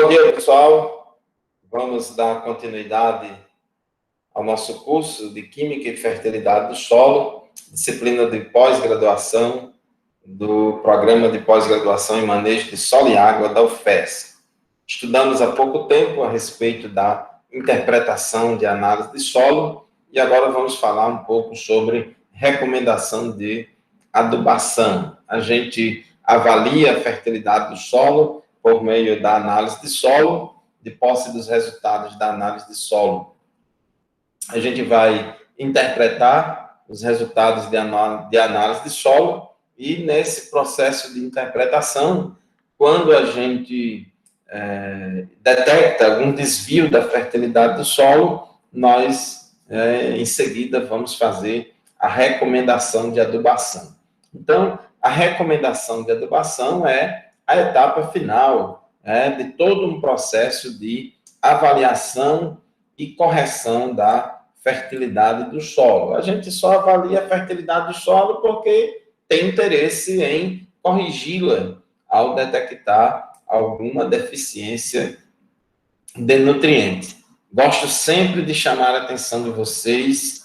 Bom dia, pessoal. Vamos dar continuidade ao nosso curso de Química e Fertilidade do Solo, disciplina de pós-graduação do Programa de Pós-Graduação em Manejo de Solo e Água da UFES. Estudamos há pouco tempo a respeito da interpretação de análise de solo e agora vamos falar um pouco sobre recomendação de adubação. A gente avalia a fertilidade do solo por meio da análise de solo, de posse dos resultados da análise de solo. A gente vai interpretar os resultados de análise de solo e, nesse processo de interpretação, quando a gente detecta algum desvio da fertilidade do solo, nós, em seguida, vamos fazer a recomendação de adubação. Então, a recomendação de adubação é a etapa final de todo um processo de avaliação e correção da fertilidade do solo. A gente só avalia a fertilidade do solo porque tem interesse em corrigi-la ao detectar alguma deficiência de nutrientes. Gosto sempre de chamar a atenção de vocês,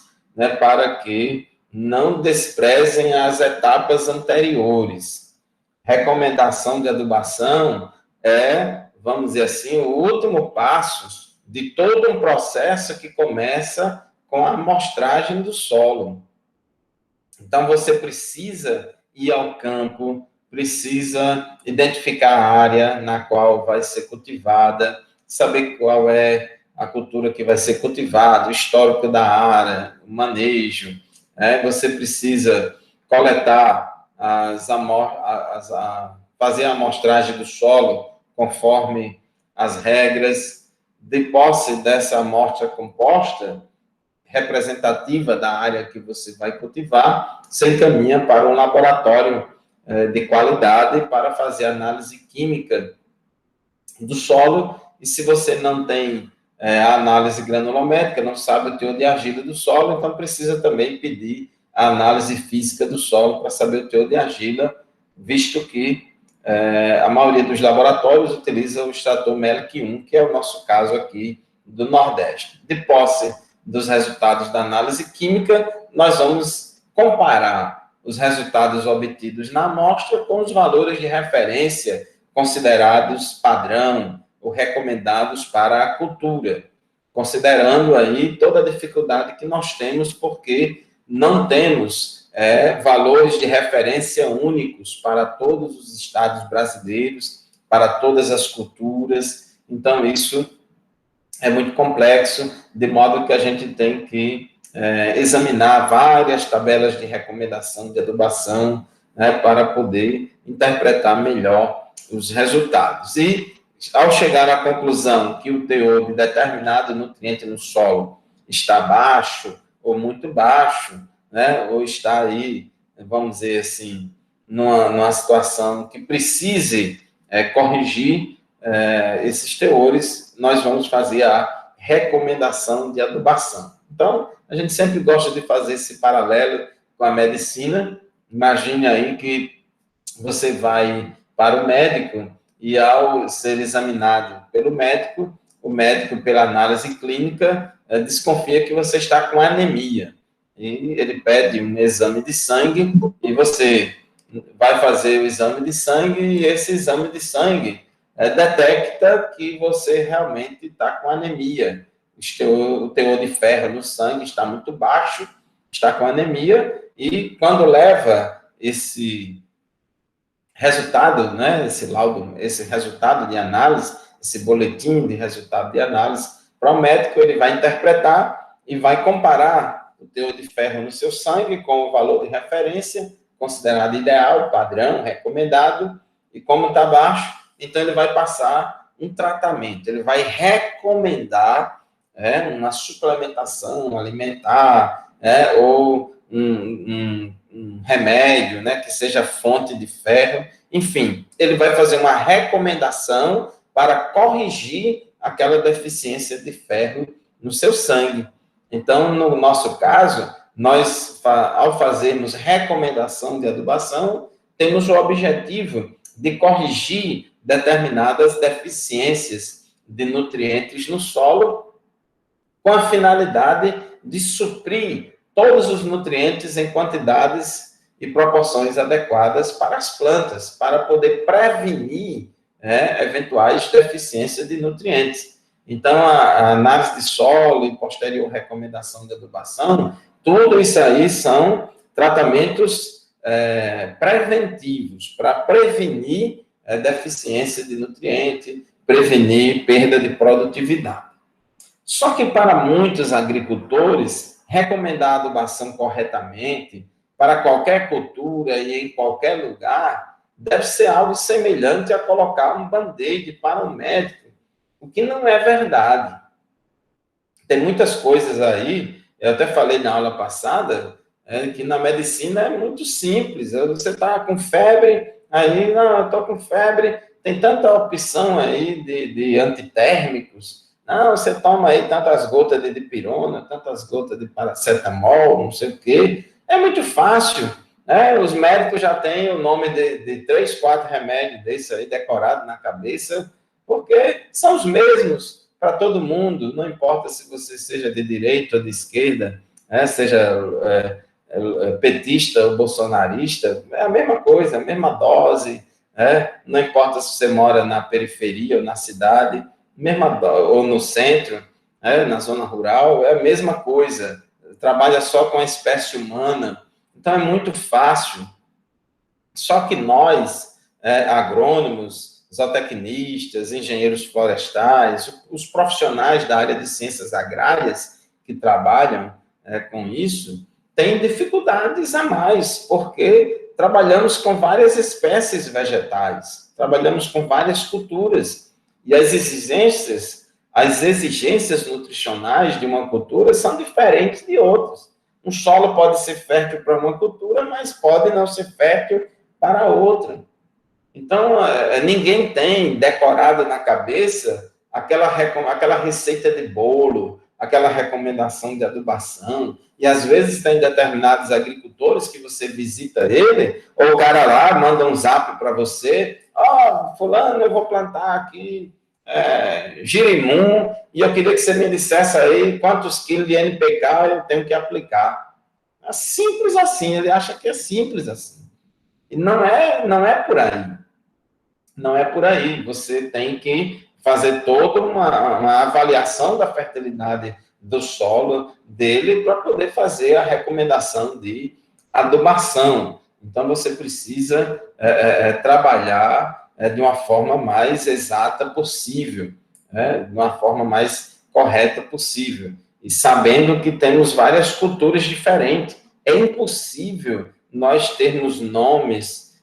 para que não desprezem as etapas anteriores. Recomendação de adubação é, vamos dizer assim, o último passo de todo um processo que começa com a amostragem do solo. Então, você precisa ir ao campo, precisa identificar a área na qual vai ser cultivada, saber qual é a cultura que vai ser cultivada, o histórico da área, o manejo. Você precisa coletar fazer a amostragem do solo conforme as regras. De posse dessa amostra composta, representativa da área que você vai cultivar, você encaminha para um laboratório de qualidade para fazer análise química do solo. E se você não tem a análise granulométrica, não sabe o teor de argila do solo, então precisa também pedir a análise física do solo para saber o teor de argila, visto que a maioria dos laboratórios utiliza o extrator Melick 1, que é o nosso caso aqui do Nordeste. De posse dos resultados da análise química, nós vamos comparar os resultados obtidos na amostra com os valores de referência considerados padrão ou recomendados para a cultura, considerando aí toda a dificuldade que nós temos, porque não temos valores de referência únicos para todos os estados brasileiros, para todas as culturas. Então, isso é muito complexo, de modo que a gente tem que examinar várias tabelas de recomendação de adubação, para poder interpretar melhor os resultados. E, ao chegar à conclusão que o teor de determinado nutriente no solo está baixo ou muito baixo, ou está aí, vamos dizer assim, numa situação que precise corrigir esses teores, nós vamos fazer a recomendação de adubação. Então, a gente sempre gosta de fazer esse paralelo com a medicina. Imagine aí que você vai para o médico e, ao ser examinado pelo médico, o médico, pela análise clínica, desconfia que você está com anemia. E ele pede um exame de sangue e você vai fazer o exame de sangue e esse exame de sangue detecta que você realmente está com anemia. O teor de ferro no sangue está muito baixo, está com anemia, e quando leva esse resultado, esse laudo, esse resultado de análise, esse boletim de resultado de análise, para o médico, ele vai interpretar e vai comparar o teor de ferro no seu sangue com o valor de referência considerado ideal, padrão, recomendado, e como está baixo, então ele vai passar um tratamento, ele vai recomendar uma suplementação alimentar, ou um remédio, que seja fonte de ferro, enfim, ele vai fazer uma recomendação para corrigir aquela deficiência de ferro no seu sangue. Então, no nosso caso, nós, ao fazermos recomendação de adubação, temos o objetivo de corrigir determinadas deficiências de nutrientes no solo, com a finalidade de suprir todos os nutrientes em quantidades e proporções adequadas para as plantas, para poder prevenir eventuais deficiências de nutrientes. Então, a análise de solo e posterior recomendação de adubação, tudo isso aí são tratamentos preventivos para prevenir deficiência de nutriente, prevenir perda de produtividade. Só que para muitos agricultores, recomendar a adubação corretamente para qualquer cultura e em qualquer lugar deve ser algo semelhante a colocar um band-aid para um médico, o que não é verdade. Tem muitas coisas aí, eu até falei na aula passada, que na medicina é muito simples. Você está com febre, aí, não, eu estou com febre, tem tanta opção aí de antitérmicos. Não, você toma aí tantas gotas de dipirona, tantas gotas de paracetamol, não sei o quê. É muito fácil, né? Os médicos já têm o nome de 3, 4 remédios desse aí decorado na cabeça, porque são os mesmos para todo mundo, não importa se você seja de direita ou de esquerda, seja petista ou bolsonarista, é a mesma coisa, a mesma dose, não importa se você mora na periferia ou na cidade, ou no centro, na zona rural, é a mesma coisa, trabalha só com a espécie humana, então é muito fácil. Só que nós, agrônomos, zootecnistas, engenheiros florestais, os profissionais da área de ciências agrárias que trabalham com isso, têm dificuldades a mais, porque trabalhamos com várias espécies vegetais, trabalhamos com várias culturas, e as exigências nutricionais de uma cultura são diferentes de outras. Um solo pode ser fértil para uma cultura, mas pode não ser fértil para outra. Então, ninguém tem decorado na cabeça aquela receita de bolo, aquela recomendação de adubação, e às vezes tem determinados agricultores que você visita ele, ou o cara lá manda um zap para você, fulano, eu vou plantar aqui girimum, e eu queria que você me dissesse aí quantos quilos de NPK eu tenho que aplicar. É simples assim, ele acha que é simples assim. E não é por aí. Não é por aí. Você tem que fazer toda uma avaliação da fertilidade do solo dele para poder fazer a recomendação de adubação. Então, você precisa trabalhar de uma forma mais exata possível, de uma forma mais correta possível. E sabendo que temos várias culturas diferentes. É impossível nós termos números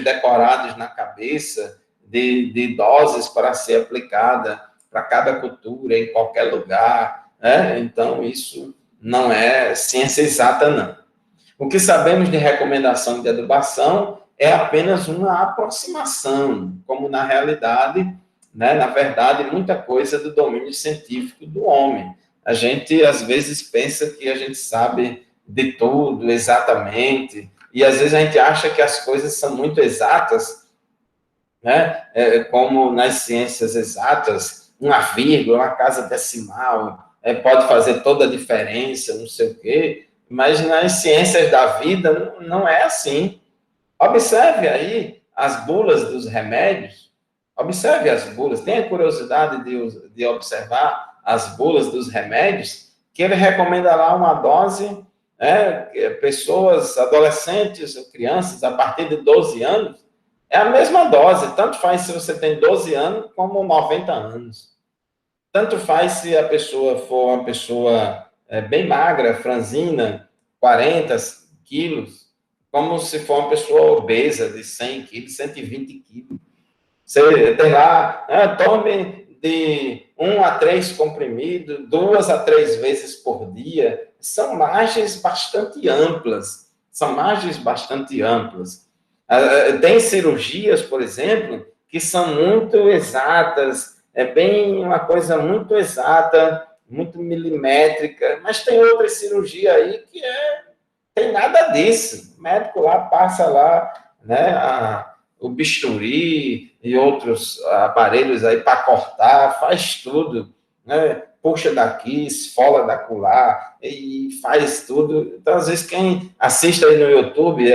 decorados na cabeça de doses para ser aplicada para cada cultura, em qualquer lugar. Então, isso não é ciência exata, não. O que sabemos de recomendação de adubação é apenas uma aproximação, como na realidade, na verdade, muita coisa do domínio científico do homem. A gente, às vezes, pensa que a gente sabe de tudo exatamente, e às vezes a gente acha que as coisas são muito exatas, como nas ciências exatas, uma vírgula, uma casa decimal, pode fazer toda a diferença, não sei o quê, mas nas ciências da vida não é assim. Observe aí as bulas dos remédios, observe as bulas, tenha curiosidade de observar as bulas dos remédios, que ele recomenda lá uma dose, pessoas, adolescentes ou crianças, a partir de 12 anos, é a mesma dose, tanto faz se você tem 12 anos como 90 anos. Tanto faz se a pessoa for uma pessoa bem magra, franzina, 40 quilos, como se for uma pessoa obesa de 100 quilos, 120 quilos. Você tem lá, tome de 1 a 3 comprimidos, 2 a 3 vezes por dia. São margens bastante amplas. Tem cirurgias, por exemplo, que são muito exatas, bem uma coisa muito exata, muito milimétrica, mas tem outra cirurgia aí que tem nada disso. O médico lá passa lá, o bisturi e outros aparelhos aí para cortar, faz tudo, né? Puxa daqui, esfola da acolá e faz tudo. Então, às vezes, quem assiste aí no YouTube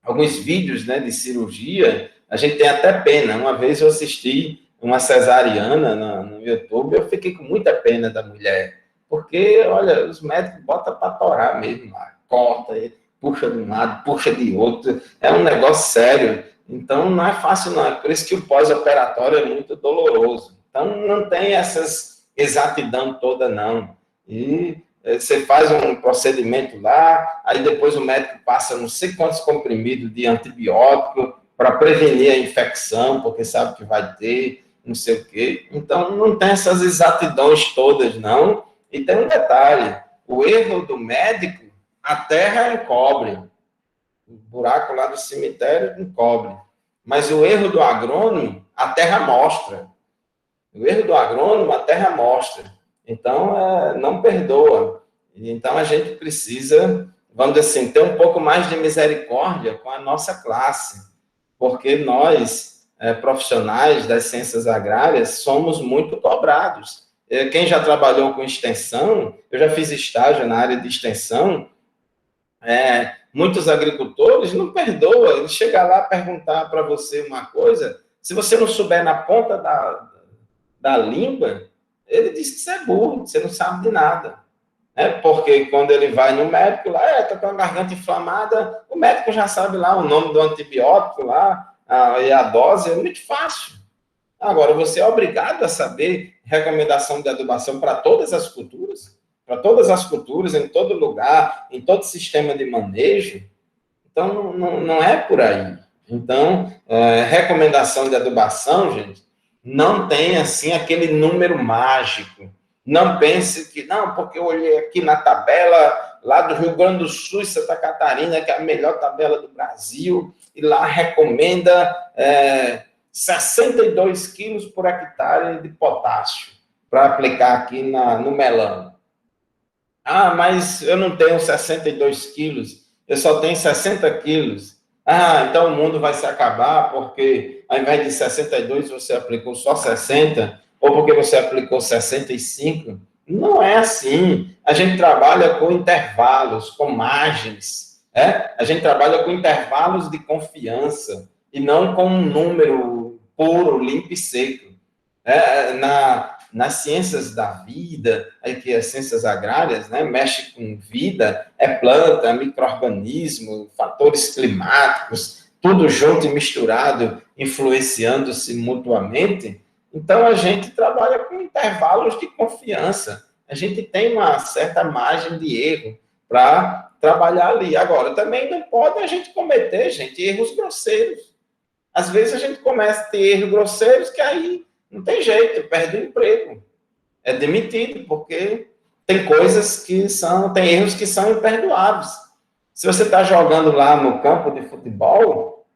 alguns vídeos, né, de cirurgia, a gente tem até pena. Uma vez eu assisti uma cesariana no YouTube, eu fiquei com muita pena da mulher, porque, olha, os médicos botam para torar mesmo lá, corta, puxa de um lado, puxa de outro, é um negócio sério. Então, não é fácil, não. É por isso que o pós-operatório é muito doloroso. Então, não tem essas exatidão toda, não. E você faz um procedimento lá, aí depois o médico passa não sei quantos comprimidos de antibiótico para prevenir a infecção, porque sabe que vai ter, não sei o quê. Então, não tem essas exatidões todas, não. E tem um detalhe, o erro do médico, a terra encobre. O buraco lá do cemitério encobre. Mas o erro do agrônomo, a terra mostra. O erro do agrônomo, a terra mostra. Então, não perdoa. Então, a gente precisa, vamos dizer assim, ter um pouco mais de misericórdia com a nossa classe, porque nós, profissionais das ciências agrárias, somos muito cobrados. Quem já trabalhou com extensão, eu já fiz estágio na área de extensão, muitos agricultores não perdoam, ele chega lá perguntar para você uma coisa, se você não souber na ponta da língua, ele diz que você é burro, que você não sabe de nada. Porque quando ele vai no médico, lá, está com a garganta inflamada, o médico já sabe lá o nome do antibiótico lá, e a dose, é muito fácil. Agora, você é obrigado a saber recomendação de adubação para todas as culturas, em todo lugar, em todo sistema de manejo. Então, não é por aí. Então, recomendação de adubação, gente, não tem, assim, aquele número mágico. Não pense que, não, porque eu olhei aqui na tabela lá do Rio Grande do Sul e Santa Catarina, que é a melhor tabela do Brasil, e lá recomenda 62 quilos por hectare de potássio para aplicar aqui no melão. Ah, mas eu não tenho 62 quilos, eu só tenho 60 quilos. Ah, então o mundo vai se acabar porque ao invés de 62 você aplicou só 60, ou porque você aplicou 65. Não é assim. A gente trabalha com intervalos, com margens. A gente trabalha com intervalos de confiança e não com um número puro, limpo e seco. Nas ciências da vida, aí que as ciências agrárias, né, mexe com vida, planta, micro-organismo, fatores climáticos, tudo junto e misturado, influenciando-se mutuamente. Então, a gente trabalha com intervalos de confiança. A gente tem uma certa margem de erro para trabalhar ali. Agora, também não pode a gente cometer, gente, erros grosseiros. Às vezes, a gente começa a ter erros grosseiros que aí não tem jeito, perde o emprego. É demitido, porque tem tem erros que são imperdoáveis. Se você está jogando lá no campo de futebol,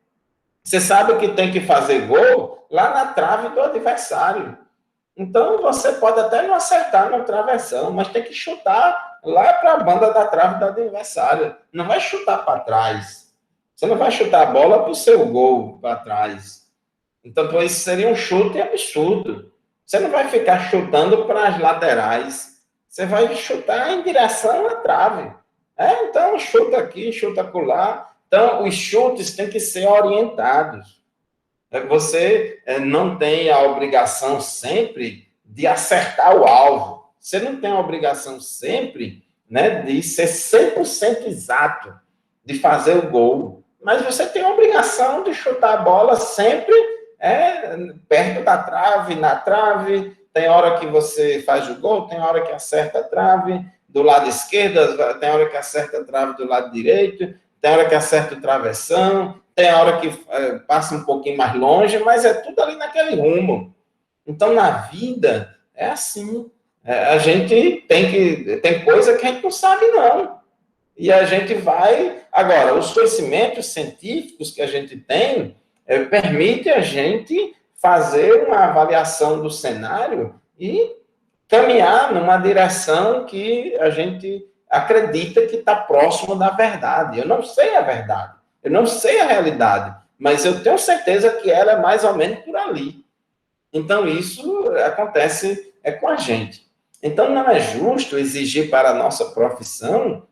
você sabe que tem que fazer gol lá na trave do adversário. Então, você pode até não acertar na travessão, mas tem que chutar lá para a banda da trave do adversário. Não vai chutar para trás. Você não vai chutar a bola para o seu gol para trás. Então, isso seria um chute absurdo. Você não vai ficar chutando para as laterais. Você vai chutar em direção à trave. Então, chuta aqui, chuta acolá. Então, os chutes têm que ser orientados. Você não tem a obrigação sempre de acertar o alvo. Você não tem a obrigação sempre, né, de ser 100% exato, de fazer o gol. Mas você tem a obrigação de chutar a bola sempre perto da trave, na trave. Tem hora que você faz o gol, tem hora que acerta a trave do lado esquerdo, tem hora que acerta a trave do lado direito, tem hora que acerta o travessão, tem hora que passa um pouquinho mais longe, mas é tudo ali naquele rumo. Então, na vida, é assim. A gente tem coisa que a gente não sabe, não. E a gente vai... Agora, os conhecimentos científicos que a gente tem permite a gente fazer uma avaliação do cenário e caminhar numa direção que a gente acredita que está próximo da verdade. Eu não sei a verdade, Eu não sei a realidade, mas eu tenho certeza que ela é mais ou menos por ali. Então, isso acontece com a gente. Então, não é justo exigir para a nossa profissão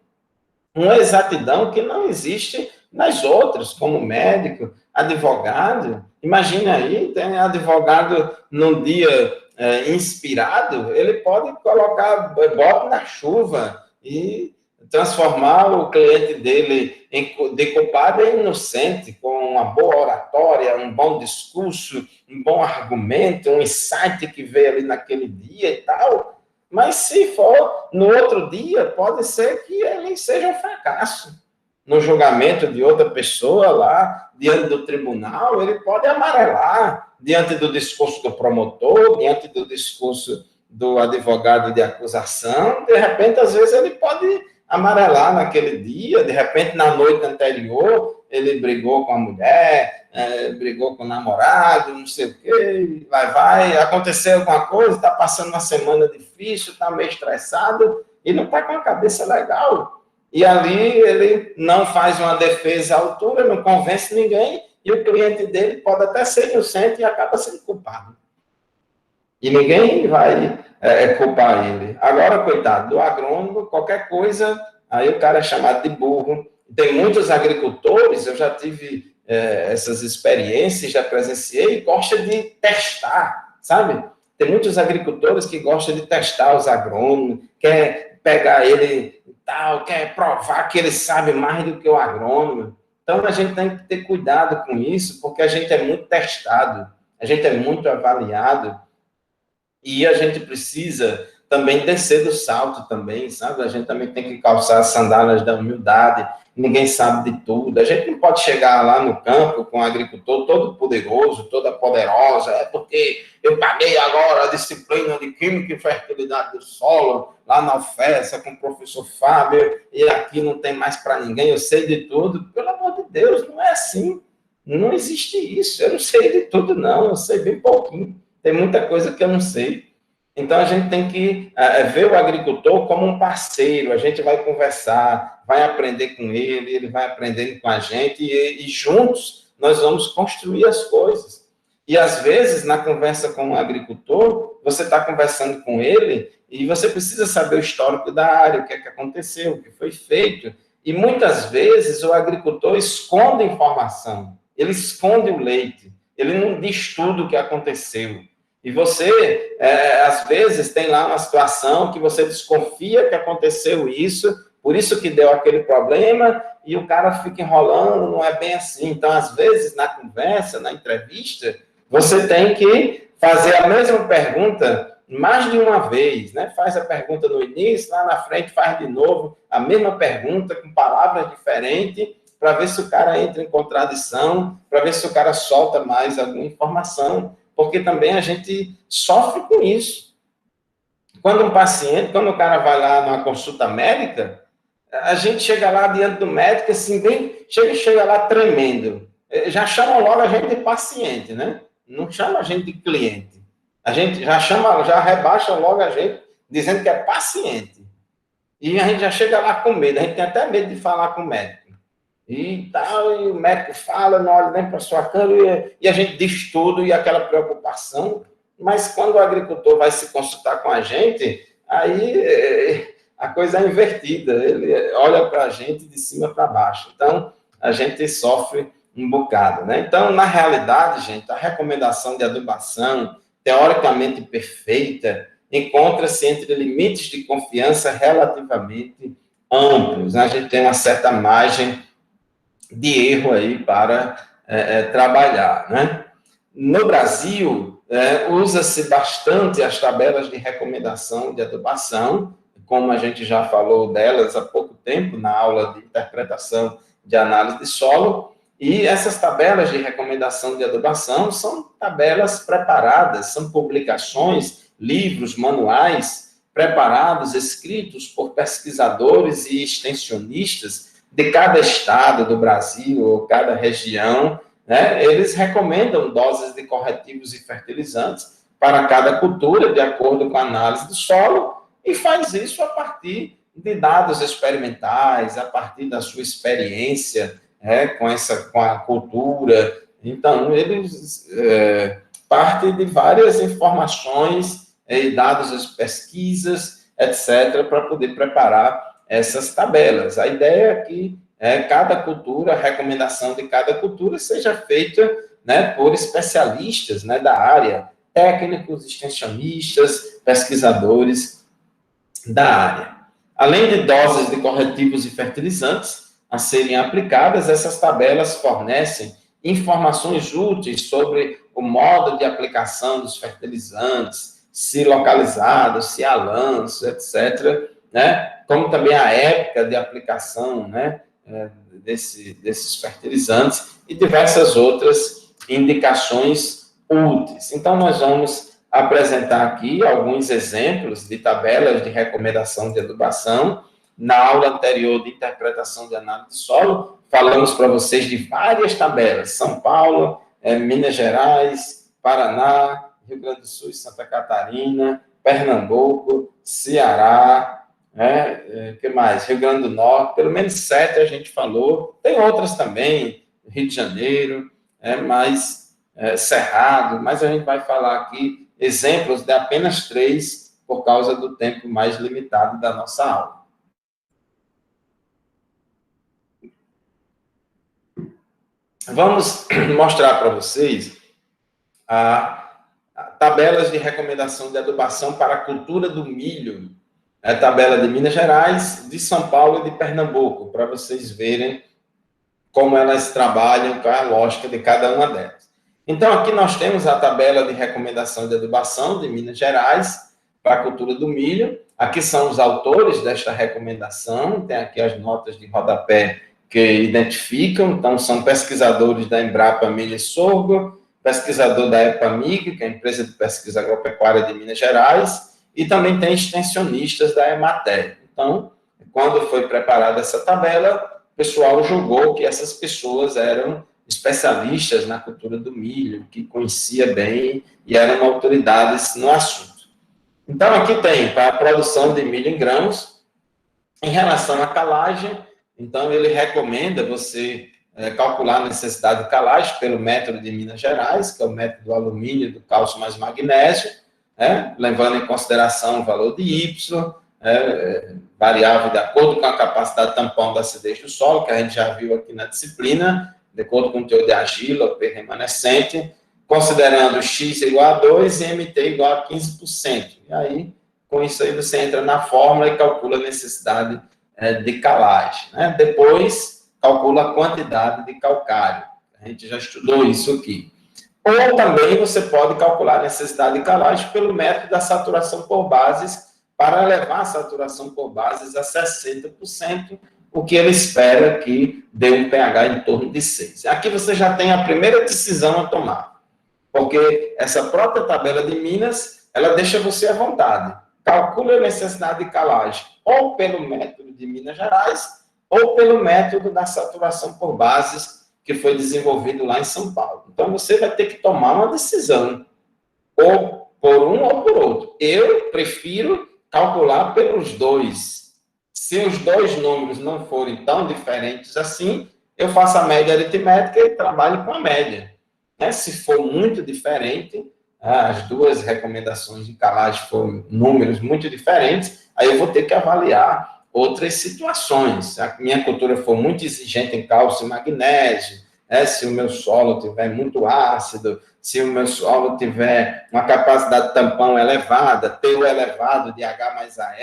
uma exatidão que não existe nas outras, como médico, advogado. Imagina aí, tem advogado num dia inspirado, ele pode colocar bote na chuva e transformar o cliente dele de culpado em inocente, com uma boa oratória, um bom discurso, um bom argumento, um insight que veio ali naquele dia e tal. Mas se for no outro dia, pode ser que ele seja um fracasso. No julgamento de outra pessoa lá, diante do tribunal, ele pode amarelar diante do discurso do promotor, diante do discurso do advogado de acusação. De repente, às vezes, ele pode amarelar naquele dia, de repente, na noite anterior, ele brigou com a mulher, brigou com o namorado, não sei o quê, vai, aconteceu alguma coisa, está passando uma semana difícil, está meio estressado, e não está com a cabeça legal. E ali ele não faz uma defesa à altura, não convence ninguém, e o cliente dele pode até ser inocente e acaba sendo culpado. E ninguém vai culpar ele. Agora, coitado, do agrônomo, qualquer coisa, aí o cara é chamado de burro. Tem muitos agricultores, eu já tive essas experiências, já presenciei, gosta de testar, sabe? Tem muitos agricultores que gostam de testar os agrônomos, quer pegar ele e tal, quer provar que ele sabe mais do que o agrônomo. Então, a gente tem que ter cuidado com isso, porque a gente é muito testado, a gente é muito avaliado, e a gente precisa também descer do salto também, sabe? A gente também tem que calçar as sandálias da humildade. Ninguém sabe de tudo. A gente não pode chegar lá no campo com um agricultor todo poderoso, toda poderosa, porque eu paguei agora a disciplina de Química e Fertilidade do Solo, lá na UFESA, com o professor Fábio, e aqui não tem mais para ninguém, eu sei de tudo. Pelo amor de Deus, não é assim. Não existe isso. Eu não sei de tudo, não. Eu sei bem pouquinho. Tem muita coisa que eu não sei. Então, a gente tem que ver o agricultor como um parceiro. A gente vai conversar, vai aprender com ele, ele vai aprendendo com a gente, e juntos nós vamos construir as coisas. E, às vezes, na conversa com o agricultor, você está conversando com ele e você precisa saber o histórico da área, o que é que aconteceu, o que foi feito. E, muitas vezes, o agricultor esconde informação, ele esconde o leite, ele não diz tudo o que aconteceu. E você, às vezes, tem lá uma situação que você desconfia que aconteceu isso, por isso que deu aquele problema, e o cara fica enrolando, não é bem assim. Então, às vezes, na conversa, na entrevista, você tem que fazer a mesma pergunta mais de uma vez, né? Faz a pergunta no início, lá na frente faz de novo a mesma pergunta, com palavras diferentes, para ver se o cara entra em contradição, para ver se o cara solta mais alguma informação, porque também a gente sofre com isso. Quando o cara vai lá numa consulta médica, a gente chega lá diante do médico, assim, chega lá tremendo. Já chama logo a gente de paciente, né? Não chama a gente de cliente. A gente já rebaixa logo a gente, dizendo que é paciente. E a gente já chega lá com medo, a gente tem até medo de falar com o médico. E tal, e o médico fala, não olha nem para sua câmera, e a gente diz tudo, e aquela preocupação. Mas quando o agricultor vai se consultar com a gente, aí a coisa é invertida, ele olha para a gente de cima para baixo. Então, a gente sofre um bocado, né? Então, na realidade, gente, a recomendação de adubação, teoricamente perfeita, encontra-se entre limites de confiança relativamente amplos, né? A gente tem uma certa margem de erro aí para trabalhar, né? No Brasil, usa-se bastante as tabelas de recomendação de adubação, como a gente já falou delas há pouco tempo, na aula de interpretação de análise de solo, e essas tabelas de recomendação de adubação são tabelas preparadas, são publicações, livros, manuais preparados, escritos por pesquisadores e extensionistas de cada estado do Brasil, ou cada região, né? Eles recomendam doses de corretivos e fertilizantes para cada cultura, de acordo com a análise do solo, e faz isso a partir de dados experimentais, a partir da sua experiência com a cultura. Então, eles partem de várias informações e dados das pesquisas, etc., para poder preparar essas tabelas. A ideia é que cada cultura, a recomendação de cada cultura seja feita, né, por especialistas, né, da área, técnicos, extensionistas, pesquisadores da área. Além de doses de corretivos e fertilizantes a serem aplicadas, essas tabelas fornecem informações úteis sobre o modo de aplicação dos fertilizantes, se localizados, se há lanços, etc., né? Como também a época de aplicação, né, desses fertilizantes e diversas outras indicações úteis. Então, nós vamos apresentar aqui alguns exemplos de tabelas de recomendação de adubação. Na aula anterior de interpretação de análise de solo, falamos para vocês de várias tabelas: São Paulo, Minas Gerais, Paraná, Rio Grande do Sul e Santa Catarina, Pernambuco, Ceará, que mais? Rio Grande do Norte, pelo menos 7 a gente falou. Tem outras também, Rio de Janeiro, Cerrado, mas a gente vai falar aqui exemplos de apenas 3 por causa do tempo mais limitado da nossa aula. Vamos mostrar para vocês tabelas de recomendação de adubação para a cultura do milho. A tabela de Minas Gerais, de São Paulo e de Pernambuco, para vocês verem como elas trabalham, qual é a lógica de cada uma delas. Então, aqui nós temos a tabela de recomendação de adubação de Minas Gerais para a cultura do milho. Aqui são os autores desta recomendação, tem aqui as notas de rodapé que identificam, então são pesquisadores da Embrapa Milho e Sorgo, pesquisador da EPAMIG, que é a Empresa de Pesquisa Agropecuária de Minas Gerais, e também tem extensionistas da Emater. Então, quando foi preparada essa tabela, o pessoal julgou que essas pessoas eram especialistas na cultura do milho, que conhecia bem e eram autoridades no assunto. Então, aqui tem para a produção de milho em grãos, em relação à calagem. Então, ele recomenda você calcular a necessidade de calagem pelo método de Minas Gerais, que é o método do alumínio, do cálcio mais magnésio, levando em consideração o valor de Y, variável de acordo com a capacidade de tampão da acidez do solo, que a gente já viu aqui na disciplina, de acordo com o teor de argila, o P remanescente, considerando X igual a 2 e MT igual a 15%. E aí, com isso aí, você entra na fórmula e calcula a necessidade de calagem. Depois, calcula a quantidade de calcário. A gente já estudou isso aqui. Ou também você pode calcular a necessidade de calagem pelo método da saturação por bases, para levar a saturação por bases a 60%, o que ele espera que dê um pH em torno de 6. Aqui você já tem a primeira decisão a tomar, porque essa própria tabela de Minas, ela deixa você à vontade. Calcule a necessidade de calagem ou pelo método de Minas Gerais, ou pelo método da saturação por bases, que foi desenvolvido lá em São Paulo. Então, você vai ter que tomar uma decisão, ou por um ou por outro. Eu prefiro calcular pelos dois. Se os dois números não forem tão diferentes assim, eu faço a média aritmética e trabalho com a média. Se for muito diferente, as duas recomendações de calagem foram números muito diferentes, aí eu vou ter que avaliar outras situações. Se a minha cultura for muito exigente em cálcio e magnésio, se o meu solo tiver muito ácido, se o meu solo tiver uma capacidade de tampão elevada, teor elevado de H mais Al,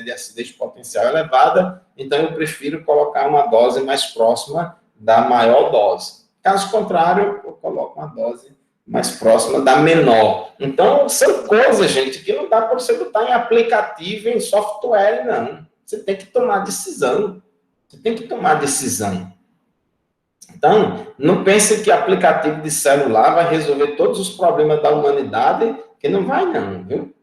de acidez potencial elevada, então eu prefiro colocar uma dose mais próxima da maior dose. Caso contrário, eu coloco uma dose mais próxima da menor. Então, são coisas, gente, que não dá para você botar em aplicativo, em software, não. Você tem que tomar decisão. Você tem que tomar decisão. Então, não pense que aplicativo de celular vai resolver todos os problemas da humanidade, que não vai não, viu?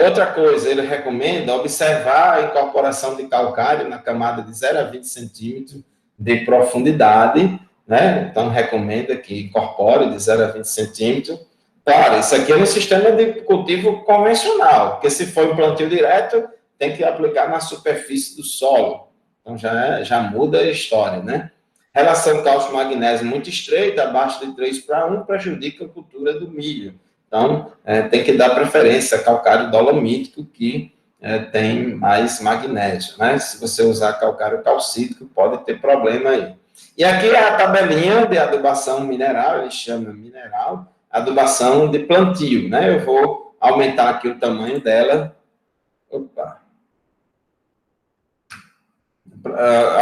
Outra coisa, ele recomenda observar a incorporação de calcário na camada de 0 a 20 centímetros de profundidade, Então, recomenda que incorpore de 0 a 20 centímetros. Claro, isso aqui é no sistema de cultivo convencional, porque se for um plantio direto, tem que aplicar na superfície do solo. Então, já muda a história, Relação cálcio-magnésio muito estreita, abaixo de 3:1, prejudica a cultura do milho. Então, tem que dar preferência a calcário dolomítico, que tem mais magnésio, né? Se você usar calcário calcítico, pode ter problema aí. E aqui é a tabelinha de adubação mineral, ele chama mineral, adubação de plantio, né? Eu vou aumentar aqui o tamanho dela. Opa!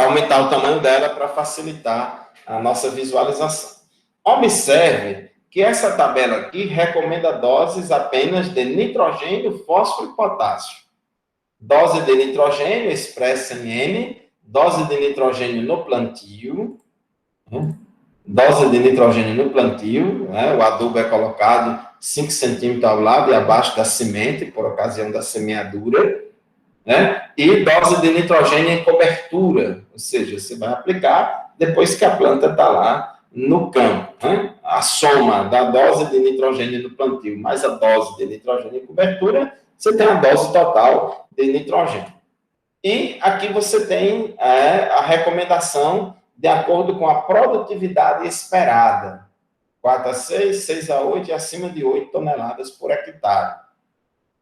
Aumentar o tamanho dela para facilitar a nossa visualização. Observe que essa tabela aqui recomenda doses apenas de nitrogênio, fósforo e potássio. Dose de nitrogênio expressa em N, dose de nitrogênio no plantio, dose de nitrogênio no plantio, né? O adubo é colocado 5 centímetros ao lado e abaixo da semente, por ocasião da semeadura, né? E dose de nitrogênio em cobertura, ou seja, você vai aplicar depois que a planta está lá no campo, né? A soma da dose de nitrogênio no plantio mais a dose de nitrogênio em cobertura, você tem a dose total de nitrogênio. E aqui você tem a recomendação de acordo com a produtividade esperada. 4 a 6, 6 a 8 e acima de 8 toneladas por hectare.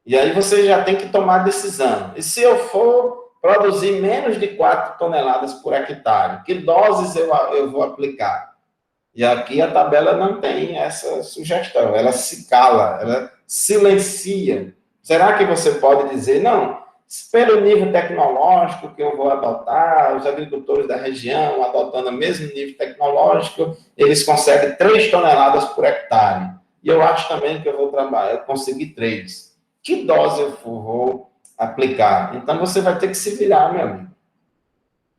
E aí você já tem que tomar a decisão. E se eu for produzir menos de 4 toneladas por hectare, que doses eu vou aplicar? E aqui a tabela não tem essa sugestão. Ela se cala, ela silencia. Será que você pode dizer, não, pelo nível tecnológico que eu vou adotar, os agricultores da região adotando o mesmo nível tecnológico, eles conseguem 3 toneladas por hectare. E eu acho também que eu vou trabalhar, eu consegui 3. Que dose eu vou aplicar? Então, você vai ter que se virar, meu amigo.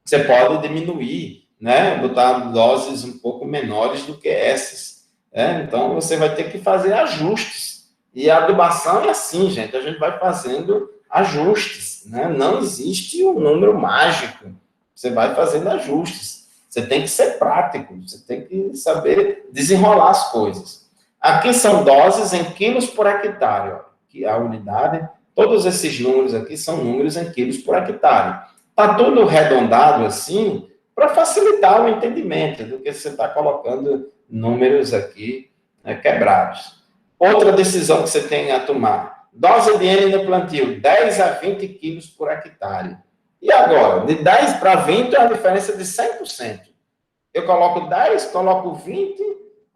Você pode diminuir, né? Botar doses um pouco menores do que essas. Então, você vai ter que fazer ajustes. E a adubação é assim, gente. A gente vai fazendo ajustes, né? Não existe um número mágico. Você vai fazendo ajustes. Você tem que ser prático. Você tem que saber desenrolar as coisas. Aqui são doses em quilos por hectare, ó. Que a unidade, todos esses números aqui são números em quilos por hectare. Está tudo arredondado assim, para facilitar o entendimento do que você está colocando números aqui quebrados. Outra decisão que você tem a tomar, dose de N no plantio, 10 a 20 quilos por hectare. E agora, de 10 para 20 é uma diferença de 100%. Eu coloco 10, coloco 20,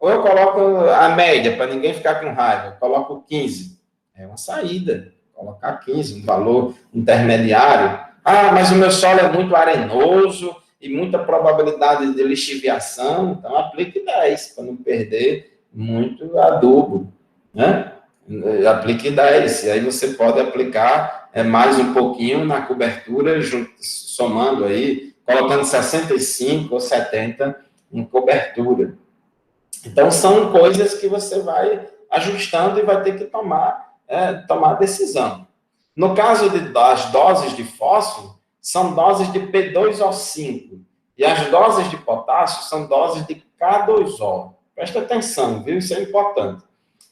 ou eu coloco a média, para ninguém ficar com raiva, eu coloco 15. É uma saída, colocar 15, um valor intermediário. Ah, mas o meu solo é muito arenoso e muita probabilidade de lixiviação, então aplique 10, para não perder muito adubo, né? Aplique 10, e aí você pode aplicar mais um pouquinho na cobertura, somando aí, colocando 65 ou 70 em cobertura. Então, são coisas que você vai ajustando e vai ter que tomar decisão. No caso das doses de fósforo, são doses de P2O5. E as doses de potássio são doses de K2O. Presta atenção, viu? Isso é importante.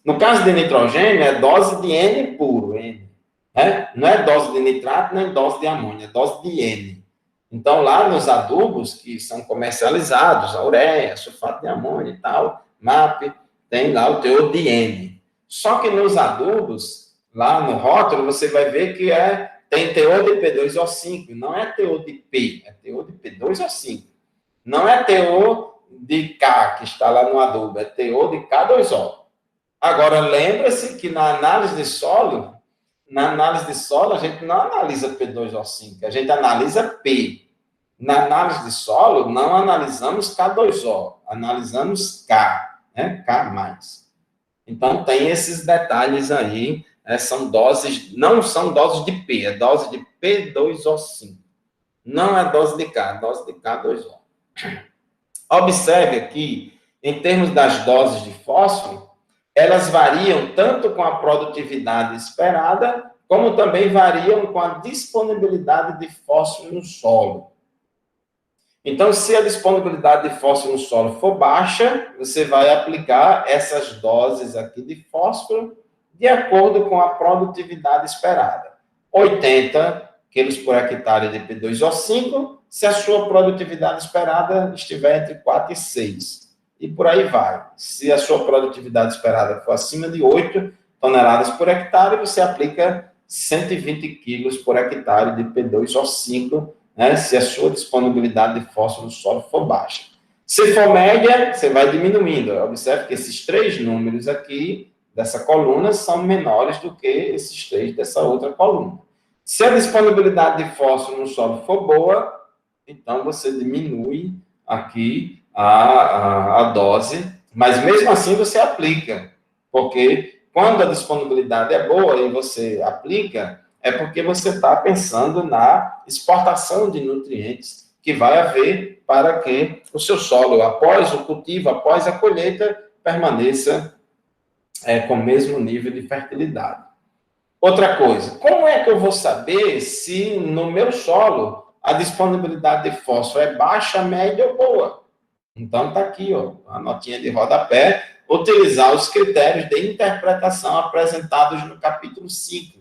No caso de nitrogênio, é dose de N puro, N. Não é dose de nitrato, nem dose de amônia, é dose de N. Então, lá nos adubos que são comercializados, a ureia, sulfato de amônia e tal, MAP, tem lá o teor de N. Só que nos adubos, lá no rótulo, você vai ver que tem teor de P2O5, não é teor de P, é teor de P2O5. Não é teor de K, que está lá no adubo, é teor de K2O. Agora, lembra-se que na análise de solo, a gente não analisa P2O5, a gente analisa P. Na análise de solo, não analisamos K2O, analisamos K, né? K+. Então, tem esses detalhes aí, são doses, não são doses de P, é dose de P2O5. Não é dose de K, é dose de K2O. Observe aqui, em termos das doses de fósforo, elas variam tanto com a produtividade esperada, como também variam com a disponibilidade de fósforo no solo. Então, se a disponibilidade de fósforo no solo for baixa, você vai aplicar essas doses aqui de fósforo de acordo com a produtividade esperada. 80, quilos por hectare de P2O5, se a sua produtividade esperada estiver entre 4 e 6. E por aí vai. Se a sua produtividade esperada for acima de 8 toneladas por hectare, você aplica 120 quilos por hectare de P2O5, né, se a sua disponibilidade de fósforo no solo for baixa. Se for média, você vai diminuindo. Observe que esses 3 números aqui, dessa coluna, são menores do que esses 3 dessa outra coluna. Se a disponibilidade de fósforo no solo for boa, então você diminui aqui a dose, mas mesmo assim você aplica, porque quando a disponibilidade é boa e você aplica, é porque você está pensando na exportação de nutrientes que vai haver para que o seu solo, após o cultivo, após a colheita, permaneça com o mesmo nível de fertilidade. Outra coisa, como é que eu vou saber se no meu solo a disponibilidade de fósforo é baixa, média ou boa? Então, está aqui, ó, a notinha de rodapé, utilizar os critérios de interpretação apresentados no capítulo 5.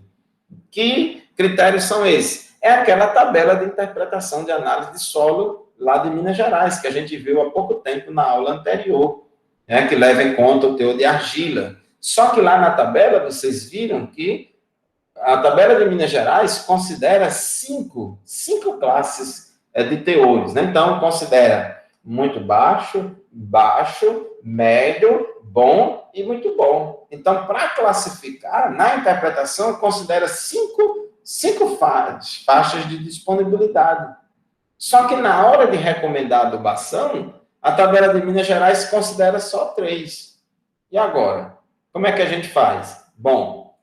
Que critérios são esses? É aquela tabela de interpretação de análise de solo lá de Minas Gerais, que a gente viu há pouco tempo na aula anterior, né, que leva em conta o teor de argila. Só que lá na tabela, vocês viram que a tabela de Minas Gerais considera cinco classes de teores, né? Então, considera muito baixo, baixo, médio, bom e muito bom. Então, para classificar, na interpretação, considera cinco faixas de disponibilidade. Só que na hora de recomendar a adubação, a tabela de Minas Gerais considera só 3. E agora? Como é que a gente faz? Bom,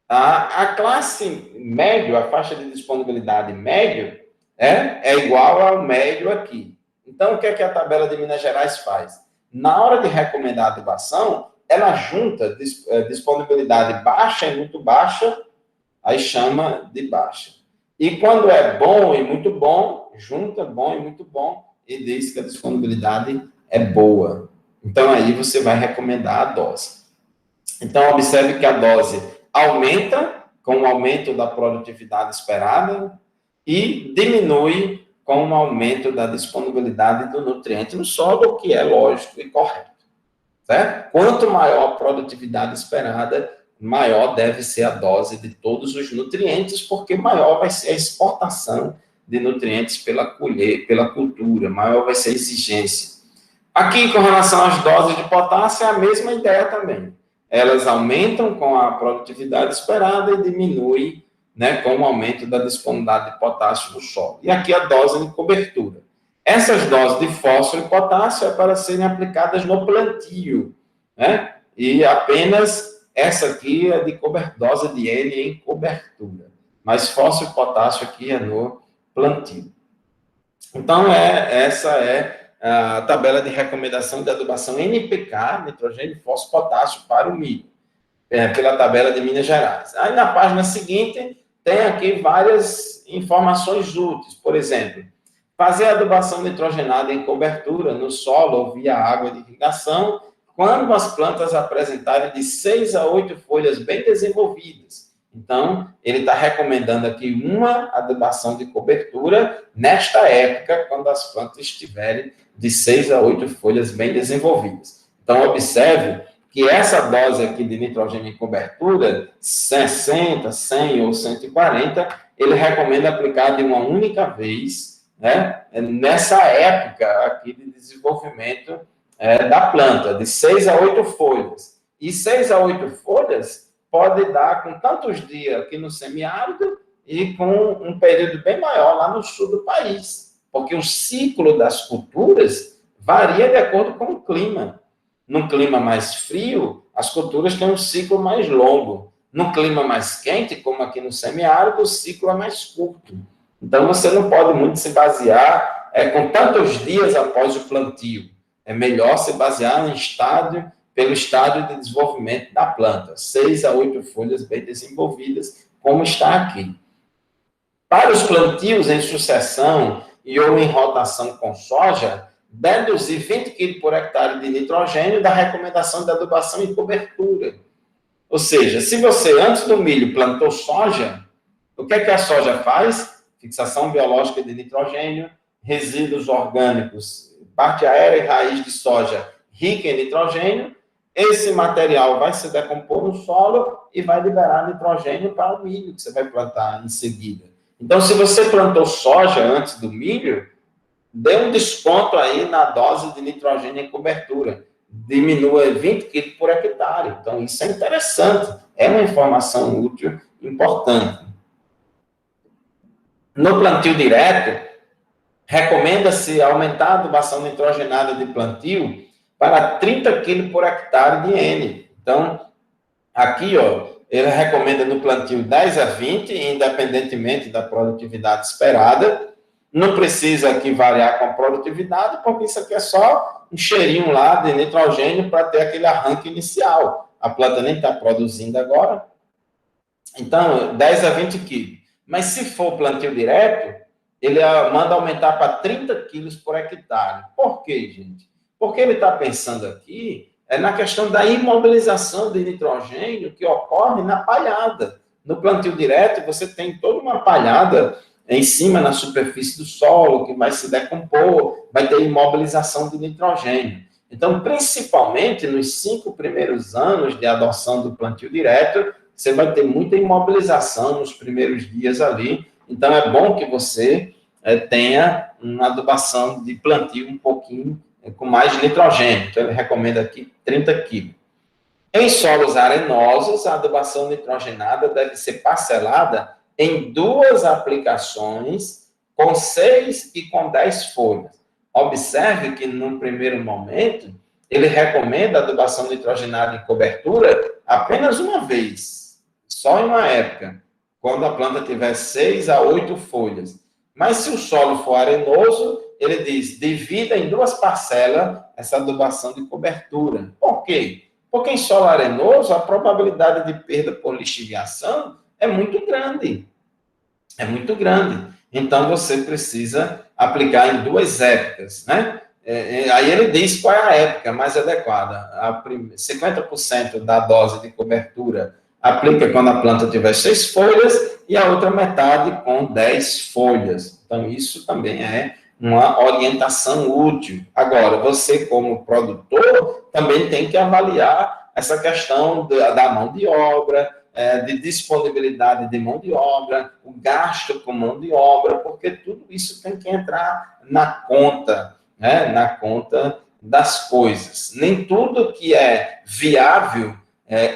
a classe médio, a faixa de disponibilidade médio, é igual ao médio aqui. Então, o que é que a tabela de Minas Gerais faz? Na hora de recomendar a adubação, ela junta disponibilidade baixa e muito baixa, aí chama de baixa. E quando é bom e muito bom, junta bom e muito bom e diz que a disponibilidade é boa. Então, aí você vai recomendar a dose. Então, observe que a dose aumenta com o aumento da produtividade esperada e diminui com o aumento da disponibilidade do nutriente no solo, o que é lógico e correto. Certo? Quanto maior a produtividade esperada, maior deve ser a dose de todos os nutrientes, porque maior vai ser a exportação de nutrientes pela cultura, maior vai ser a exigência. Aqui, com relação às doses de potássio, é a mesma ideia também. Elas aumentam com a produtividade esperada e diminuem, né, com o aumento da disponibilidade de potássio no solo. E aqui a dose de cobertura. Essas doses de fósforo e potássio é para serem aplicadas no plantio, né? E apenas essa aqui é de dose de N em cobertura. Mas fósforo e potássio aqui é no plantio. Então, essa é a tabela de recomendação de adubação NPK, nitrogênio, fósforo, potássio para o milho, pela tabela de Minas Gerais. Aí, na página seguinte, tem aqui várias informações úteis. Por exemplo, fazer a adubação nitrogenada em cobertura no solo ou via água de irrigação, quando as plantas apresentarem de 6 a 8 folhas bem desenvolvidas. Então, ele está recomendando aqui uma adubação de cobertura nesta época, quando as plantas estiverem de 6 a 8 folhas bem desenvolvidas. Então, observe que essa dose aqui de nitrogênio em cobertura, 60, 100 ou 140, ele recomenda aplicar de uma única vez, né, nessa época aqui de desenvolvimento da planta, de 6 a 8 folhas. E 6 a 8 folhas pode dar com tantos dias aqui no semiárido e com um período bem maior lá no sul do país, porque o ciclo das culturas varia de acordo com o clima. No clima mais frio, as culturas têm um ciclo mais longo. No clima mais quente, como aqui no semiárido, o ciclo é mais curto. Então, você não pode muito se basear com tantos dias após o plantio. É melhor se basear pelo estádio de desenvolvimento da planta. 6 a 8 folhas bem desenvolvidas, como está aqui. Para os plantios em sucessão e ou em rotação com soja, deduzir 20 kg por hectare de nitrogênio da recomendação de adubação e cobertura. Ou seja, se você, antes do milho, plantou soja, o que é que a soja faz? fixação biológica de nitrogênio, resíduos orgânicos, parte aérea e raiz de soja rica em nitrogênio. Esse material vai se decompor no solo e vai liberar nitrogênio para o milho que você vai plantar em seguida. Então, se você plantou soja antes do milho, dê um desconto aí na dose de nitrogênio em cobertura. Diminua 20 kg por hectare. Então, isso é interessante. É uma informação útil, importante. No plantio direto, recomenda-se aumentar a adubação nitrogenada de plantio para 30 kg por hectare de N. Então, aqui, ó, ele recomenda no plantio 10 a 20, independentemente da produtividade esperada. Não precisa aqui variar com a produtividade, porque isso aqui é só um cheirinho lá de nitrogênio para ter aquele arranque inicial. A planta nem está produzindo agora. Então, 10 a 20 quilos. Mas se for plantio direto, ele manda aumentar para 30 quilos por hectare. Por quê, gente? Porque ele está pensando aqui na questão da imobilização de nitrogênio que ocorre na palhada. No plantio direto, você tem toda uma palhada em cima, na superfície do solo, que vai se decompor, vai ter imobilização de nitrogênio. Então, principalmente nos 5 primeiros anos de adoção do plantio direto, você vai ter muita imobilização nos primeiros dias ali. Então, é bom que você tenha uma adubação de plantio um pouquinho com mais nitrogênio. Então, ele recomenda aqui 30 kg. Em solos arenosos, a adubação nitrogenada deve ser parcelada em 2 aplicações, com 6 e com 10 folhas. Observe que, num primeiro momento, ele recomenda a adubação nitrogenada em cobertura apenas uma vez, só em uma época, quando a planta tiver 6 a 8 folhas. Mas se o solo for arenoso, ele diz, divida em 2 parcelas essa adubação de cobertura. Por quê? Porque em solo arenoso, a probabilidade de perda por lixiviação é muito grande. É muito grande. Então, você precisa aplicar em 2 épocas, né? Aí ele diz qual é a época mais adequada. 50% da dose de cobertura aplica quando a planta tiver 6 folhas e a outra metade com 10 folhas. Então, isso também é uma orientação útil. Agora, você, como produtor, também tem que avaliar essa questão da mão de obra, de disponibilidade de mão de obra, o gasto com mão de obra, porque tudo isso tem que entrar na conta, né? Na conta das coisas. Nem tudo que é viável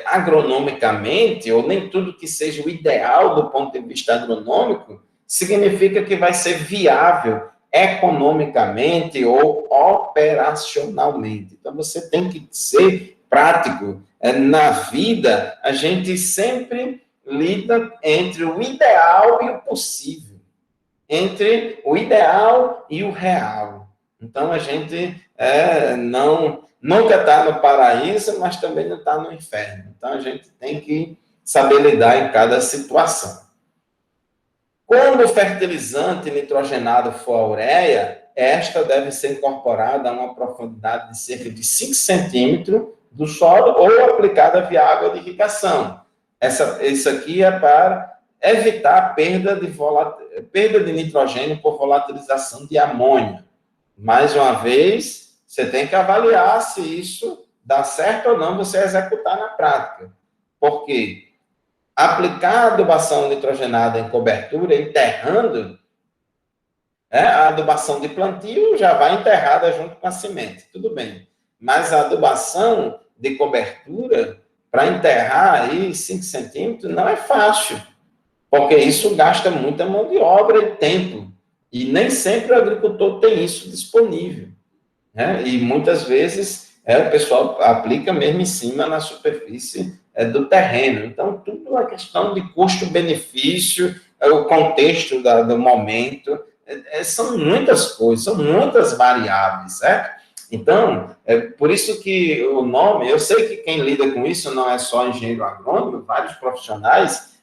agronomicamente, ou nem tudo que seja o ideal do ponto de vista agronômico, significa que vai ser viável economicamente ou operacionalmente. Então, você tem que ser prático. Na vida, a gente sempre lida entre o ideal e o possível, entre o ideal e o real. Então, a gente nunca está no paraíso, mas também não está no inferno. Então, a gente tem que saber lidar em cada situação. Quando o fertilizante nitrogenado for a ureia, esta deve ser incorporada a uma profundidade de cerca de 5 centímetros do solo ou aplicada via água de irrigação. Isso aqui é para evitar a perda de nitrogênio por volatilização de amônia. Mais uma vez, você tem que avaliar se isso dá certo ou não você executar na prática. Por quê? Aplicar a adubação nitrogenada em cobertura, enterrando, a adubação de plantio já vai enterrada junto com a semente, tudo bem. Mas a adubação de cobertura, para enterrar aí 5 centímetros, não é fácil, porque isso gasta muita mão de obra e tempo. E nem sempre o agricultor tem isso disponível, né? E muitas vezes o pessoal aplica mesmo em cima na superfície do terreno. Então, tudo é questão de custo-benefício, o contexto do momento, são muitas coisas, são muitas variáveis, certo? Então, por isso que o nome, eu sei que quem lida com isso não é só engenheiro agrônomo, vários profissionais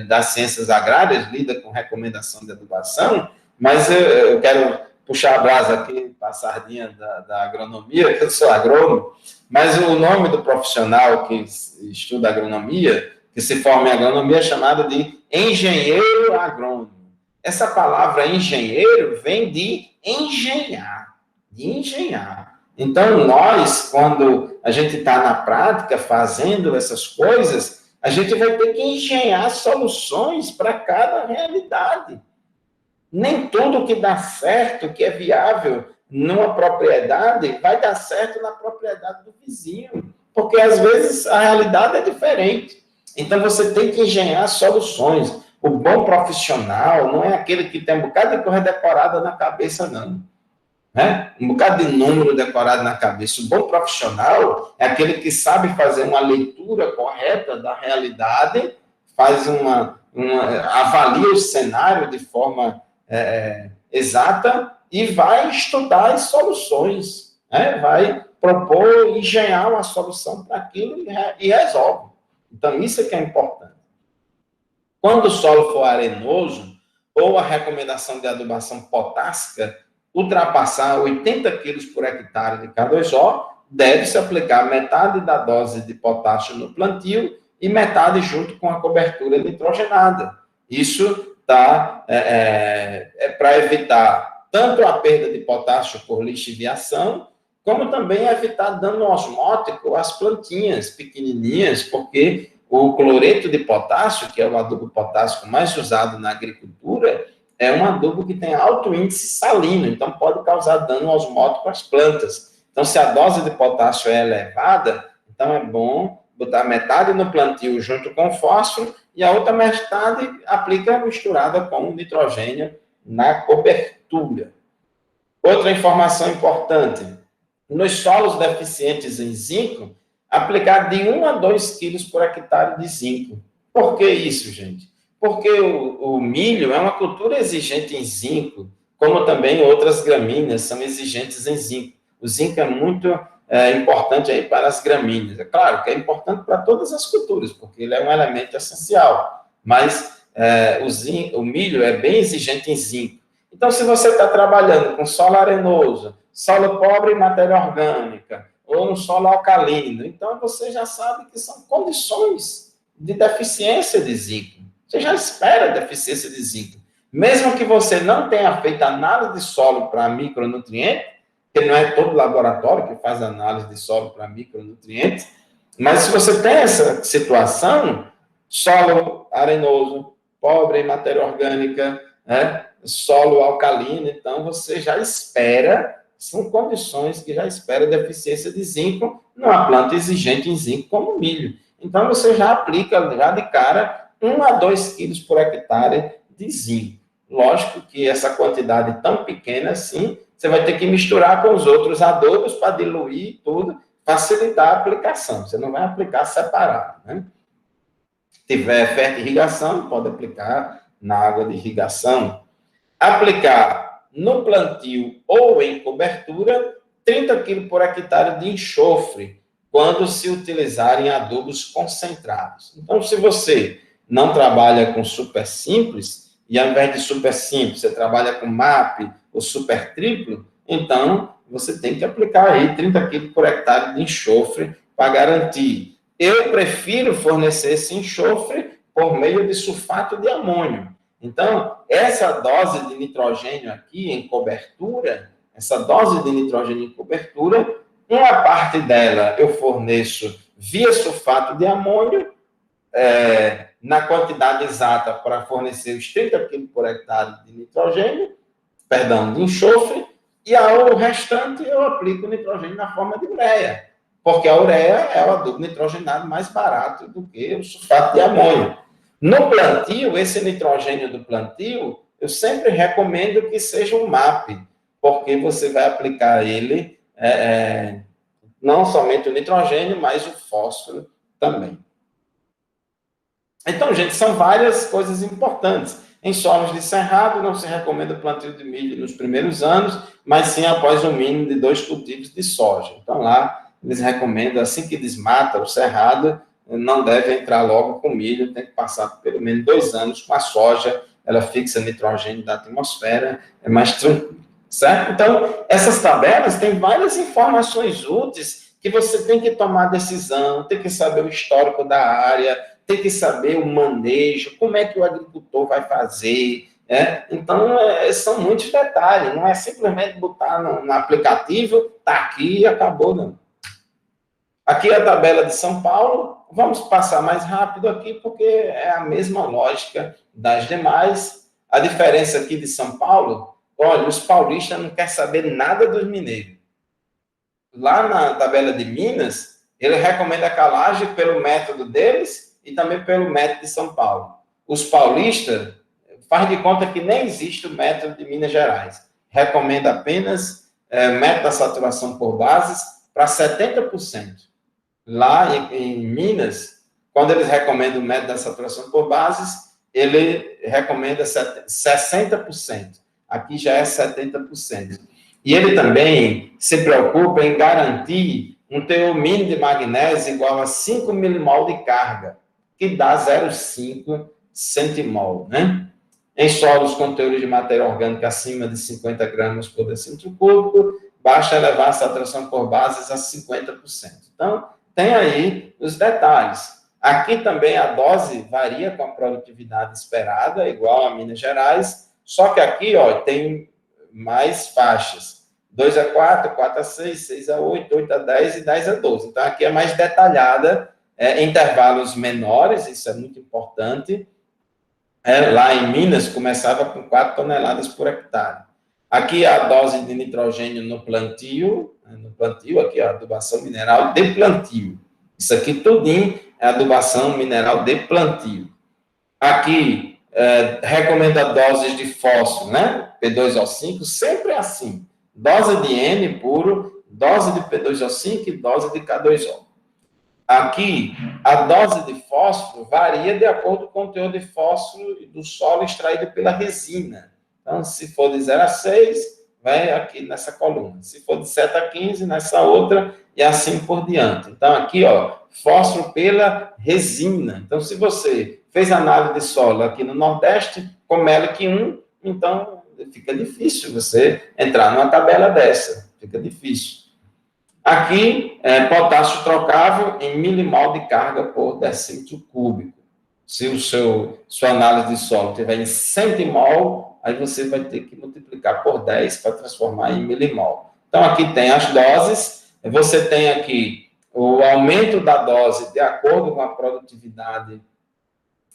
das ciências agrárias lidam com recomendação de adubação, mas eu quero puxar a brasa aqui, para a sardinha da agronomia, que eu sou agrônomo, mas o nome do profissional que estuda agronomia, que se forma em agronomia, é chamado de engenheiro agrônomo. Essa palavra engenheiro vem de engenhar, de engenhar. Então, nós, quando a gente está na prática fazendo essas coisas, a gente vai ter que engenhar soluções para cada realidade. Nem tudo que dá certo, que é viável numa propriedade, vai dar certo na propriedade do vizinho, porque às vezes a realidade é diferente. Então você tem que engenhar soluções. O bom profissional não é aquele que tem um bocado de coisa decorada na cabeça, não. Né? Um bocado de número decorado na cabeça. O bom profissional é aquele que sabe fazer uma leitura correta da realidade, faz avalia o cenário de forma exata e vai estudar as soluções, né? Vai propor, engenhar uma solução para aquilo e resolve. Então, isso é que é importante. Quando o solo for arenoso, ou a recomendação de adubação potássica ultrapassar 80 quilos por hectare de K2O, deve-se aplicar metade da dose de potássio no plantio e metade junto com a cobertura nitrogenada. Isso tá, para evitar tanto a perda de potássio por lixiviação, como também evitar dano osmótico às plantinhas pequenininhas, porque o cloreto de potássio, que é o adubo potássico mais usado na agricultura, é um adubo que tem alto índice salino, então pode causar dano osmótico às plantas. Então, se a dose de potássio é elevada, então é bom botar metade no plantio junto com o fósforo e a outra metade aplica misturada com o nitrogênio na cobertura. Outra informação importante, nos solos deficientes em zinco, aplicar de 1 a 2 quilos por hectare de zinco. Por que isso, gente? Porque o milho é uma cultura exigente em zinco, como também outras gramíneas são exigentes em zinco. O zinco é muito importante aí para as gramíneas. É claro que é importante para todas as culturas, porque ele é um elemento essencial, mas o milho é bem exigente em zinco. Então, se você está trabalhando com solo arenoso, solo pobre em matéria orgânica, ou um solo alcalino, então você já sabe que são condições de deficiência de zinco. Você já espera deficiência de zinco. Mesmo que você não tenha feito análise de solo para micronutrientes, que não é todo laboratório que faz análise de solo para micronutrientes, mas se você tem essa situação, solo arenoso, pobre em matéria orgânica, solo alcalino, então você já espera, são condições que já espera deficiência de zinco numa planta exigente em zinco como o milho. Então você já aplica já de cara 1 a 2 quilos por hectare de zinco. Lógico que essa quantidade tão pequena assim, você vai ter que misturar com os outros adubos para diluir tudo, facilitar a aplicação. Você não vai aplicar separado, né? Se tiver fertirrigação, pode aplicar na água de irrigação. Aplicar no plantio ou em cobertura 30 kg por hectare de enxofre, quando se utilizarem adubos concentrados. Então, se você não trabalha com super simples, e ao invés de super simples, você trabalha com MAP ou super triplo, então você tem que aplicar aí 30 kg por hectare de enxofre para garantir. Eu prefiro fornecer esse enxofre por meio de sulfato de amônio. Então, essa dose de nitrogênio aqui em cobertura, essa dose de nitrogênio em cobertura, uma parte dela eu forneço via sulfato de amônio, na quantidade exata para fornecer os 30 kg por hectare de nitrogênio, de enxofre, e o restante eu aplico nitrogênio na forma de ureia, porque a ureia é o adubo nitrogenado mais barato do que o sulfato de amônio. No plantio, esse nitrogênio do plantio, eu sempre recomendo que seja um MAP, porque você vai aplicar ele, não somente o nitrogênio, mas o fósforo também. Então, gente, são várias coisas importantes. Em solos de cerrado, não se recomenda o plantio de milho nos primeiros anos, mas sim após o mínimo de 2 cultivos de soja. Então, lá, eles recomendam, assim que desmata o cerrado, não deve entrar logo com milho, tem que passar pelo menos 2 anos com a soja, ela fixa nitrogênio da atmosfera, é mais tranquilo, certo? Então, essas tabelas têm várias informações úteis que você tem que tomar decisão, tem que saber o histórico da área, tem que saber o manejo, como é que o agricultor vai fazer, Então, são muitos detalhes, não é simplesmente botar no aplicativo, tá aqui e acabou, não. Aqui é a tabela de São Paulo, vamos passar mais rápido aqui, porque é a mesma lógica das demais. A diferença aqui de São Paulo, olha, os paulistas não querem saber nada dos mineiros. Lá na tabela de Minas, ele recomenda a calagem pelo método deles e também pelo método de São Paulo. Os paulistas faz de conta que nem existe o método de Minas Gerais. Recomenda apenas método da saturação por bases para 70%. Lá em Minas, quando eles recomendam o método da saturação por bases, ele recomenda 60%. Aqui já é 70%. E ele também se preocupa em garantir um teor mínimo de magnésio igual a 5 milimol de carga, que dá 0,5 centimol, né? Em solos com teores de matéria orgânica acima de 50 gramas por decímetro cúbico, basta elevar a saturação por bases a 50%. Então, tem aí os detalhes. Aqui também a dose varia com a produtividade esperada, igual a Minas Gerais, só que aqui, ó, tem mais faixas. 2 a 4, 4 a 6, 6 a 8, 8 a 10 e 10 a 12. Então, aqui é mais detalhada, intervalos menores, isso é muito importante. Lá em Minas, começava com 4 toneladas por hectare. Aqui a dose de nitrogênio no plantio, aqui a adubação mineral de plantio. Isso aqui tudinho é adubação mineral de plantio. Aqui, recomenda doses de fósforo, né? P2O5, sempre assim. Dose de N puro, dose de P2O5 e dose de K2O. Aqui, a dose de fósforo varia de acordo com o teor de fósforo do solo extraído pela resina. Então, se for de 0 a 6, vai aqui nessa coluna. Se for de 7 a 15, nessa outra, e assim por diante. Então, aqui, ó, fósforo pela resina. Então, se você fez análise de solo aqui no Nordeste, com MELIC 1, então fica difícil você entrar numa tabela dessa. Fica difícil. Aqui, potássio trocável em milimol de carga por decímetro cúbico. Se sua análise de solo tiver em centimol, aí você vai ter que multiplicar por 10 para transformar em milimol. Então, aqui tem as doses. Você tem aqui o aumento da dose de acordo com a produtividade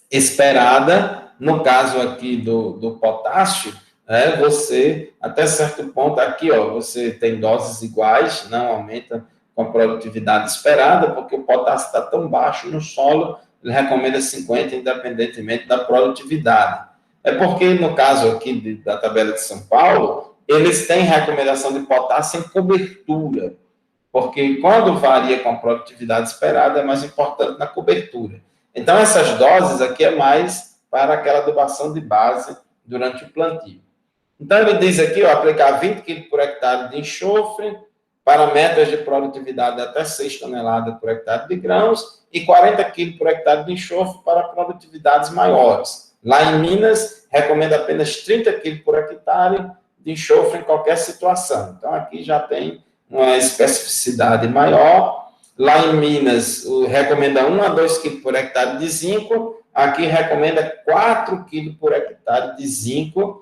esperada. No caso aqui do potássio, você, até certo ponto, aqui, ó, você tem doses iguais, não aumenta com a produtividade esperada, porque o potássio está tão baixo no solo, ele recomenda 50, independentemente da produtividade. É porque, no caso aqui da tabela de São Paulo, eles têm recomendação de potássio em cobertura, porque quando varia com a produtividade esperada, é mais importante na cobertura. Então, essas doses aqui é mais para aquela adubação de base durante o plantio. Então, ele diz aqui, ó, aplicar 20 kg por hectare de enxofre para metas de produtividade de até 6 toneladas por hectare de grãos e 40 kg por hectare de enxofre para produtividades maiores. Lá em Minas, recomenda apenas 30 kg por hectare de enxofre em qualquer situação. Então, aqui já tem uma especificidade maior. Lá em Minas, recomenda 1 a 2 kg por hectare de zinco. Aqui recomenda 4 kg por hectare de zinco,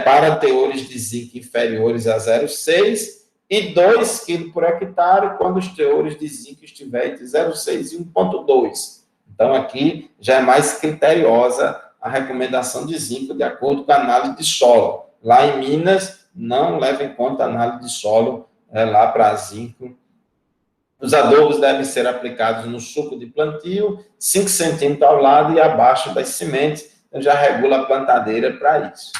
para teores de zinco inferiores a 0,6 e 2 kg por hectare quando os teores de zinco estiverem entre 0,6 e 1,2. Então, aqui já é mais criteriosa a recomendação de zinco de acordo com a análise de solo. Lá em Minas, não leva em conta a análise de solo lá para zinco. Os adubos devem ser aplicados no suco de plantio, 5 centímetros ao lado e abaixo das sementes. Então, já regula a plantadeira para isso.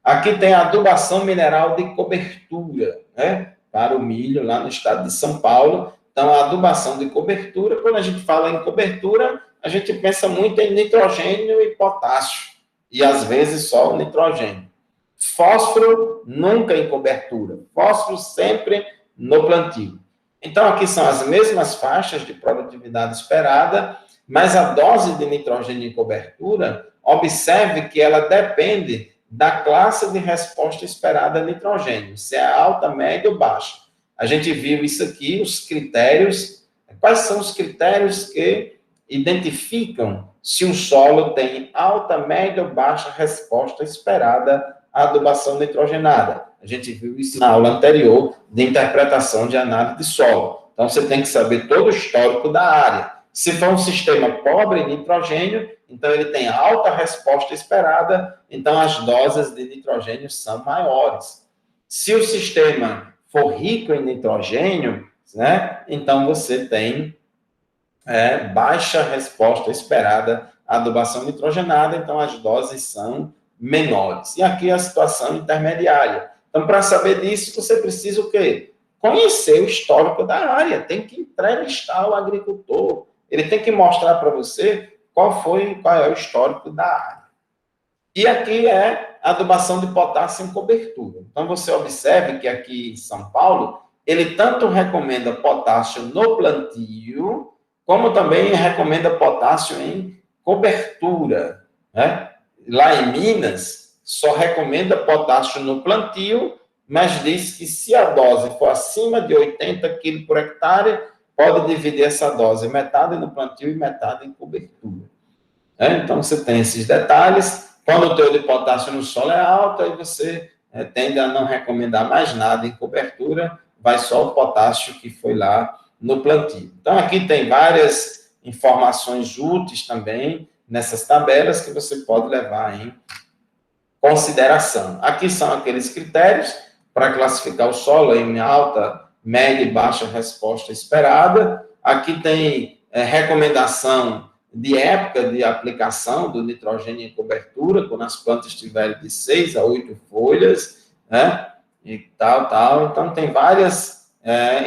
Aqui tem a adubação mineral de cobertura, né? Para o milho, lá no estado de São Paulo. Então, a adubação de cobertura, quando a gente fala em cobertura, a gente pensa muito em nitrogênio e potássio, e às vezes só o nitrogênio. Fósforo, nunca em cobertura. Fósforo sempre no plantio. Então, aqui são as mesmas faixas de produtividade esperada, mas a dose de nitrogênio em cobertura, observe que ela depende da classe de resposta esperada a nitrogênio, se é alta, média ou baixa. A gente viu isso aqui, os critérios. Quais são os critérios que identificam se um solo tem alta, média ou baixa resposta esperada à adubação nitrogenada. A gente viu isso na aula anterior de interpretação de análise de solo. Então, você tem que saber todo o histórico da área. Se for um sistema pobre em nitrogênio, então ele tem alta resposta esperada, então as doses de nitrogênio são maiores. Se o sistema for rico em nitrogênio, né, então você tem baixa resposta esperada à adubação nitrogenada, então as doses são menores. E aqui a situação intermediária. Então, para saber disso, você precisa o quê? Conhecer o histórico da área, tem que entrevistar o agricultor, ele tem que mostrar para você qual é o histórico da área. E aqui é a adubação de potássio em cobertura. Então, você observe que aqui em São Paulo, ele tanto recomenda potássio no plantio, como também recomenda potássio em cobertura, né? Lá em Minas, só recomenda potássio no plantio, mas diz que se a dose for acima de 80 kg por hectare, pode dividir essa dose, metade no plantio e metade em cobertura. Então, você tem esses detalhes. Quando o teor de potássio no solo é alto, aí você tende a não recomendar mais nada em cobertura, vai só o potássio que foi lá no plantio. Então, aqui tem várias informações úteis também nessas tabelas que você pode levar em consideração. Aqui são aqueles critérios para classificar o solo em alta, média e baixa resposta esperada. Aqui tem recomendação de época de aplicação do nitrogênio em cobertura, quando as plantas tiverem de 6 a 8 folhas, né? E tal. Então, tem várias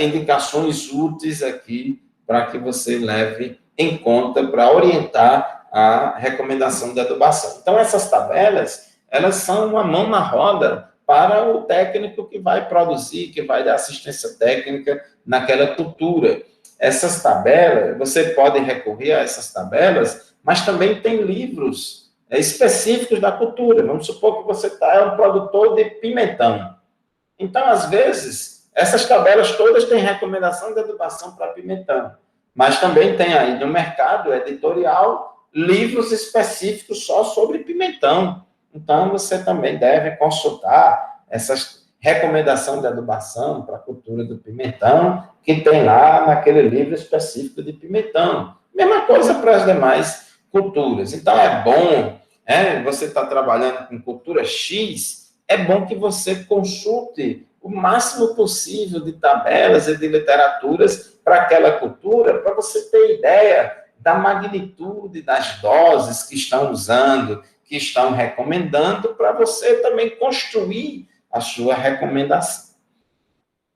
indicações úteis aqui para que você leve em conta para orientar a recomendação de adubação. Então, essas tabelas, elas são uma mão na roda para o técnico que vai produzir, que vai dar assistência técnica naquela cultura. Essas tabelas, você pode recorrer a essas tabelas, mas também tem livros específicos da cultura. Vamos supor que você é um produtor de pimentão. Então, às vezes, essas tabelas todas têm recomendação de adubação para pimentão, mas também tem aí no mercado editorial livros específicos só sobre pimentão. Então, você também deve consultar essas recomendações de adubação para a cultura do pimentão, que tem lá naquele livro específico de pimentão. Mesma coisa para as demais culturas. Então, é bom, você está trabalhando com cultura X, é bom que você consulte o máximo possível de tabelas e de literaturas para aquela cultura, para você ter ideia da magnitude das doses que estão usando, que estão recomendando, para você também construir a sua recomendação.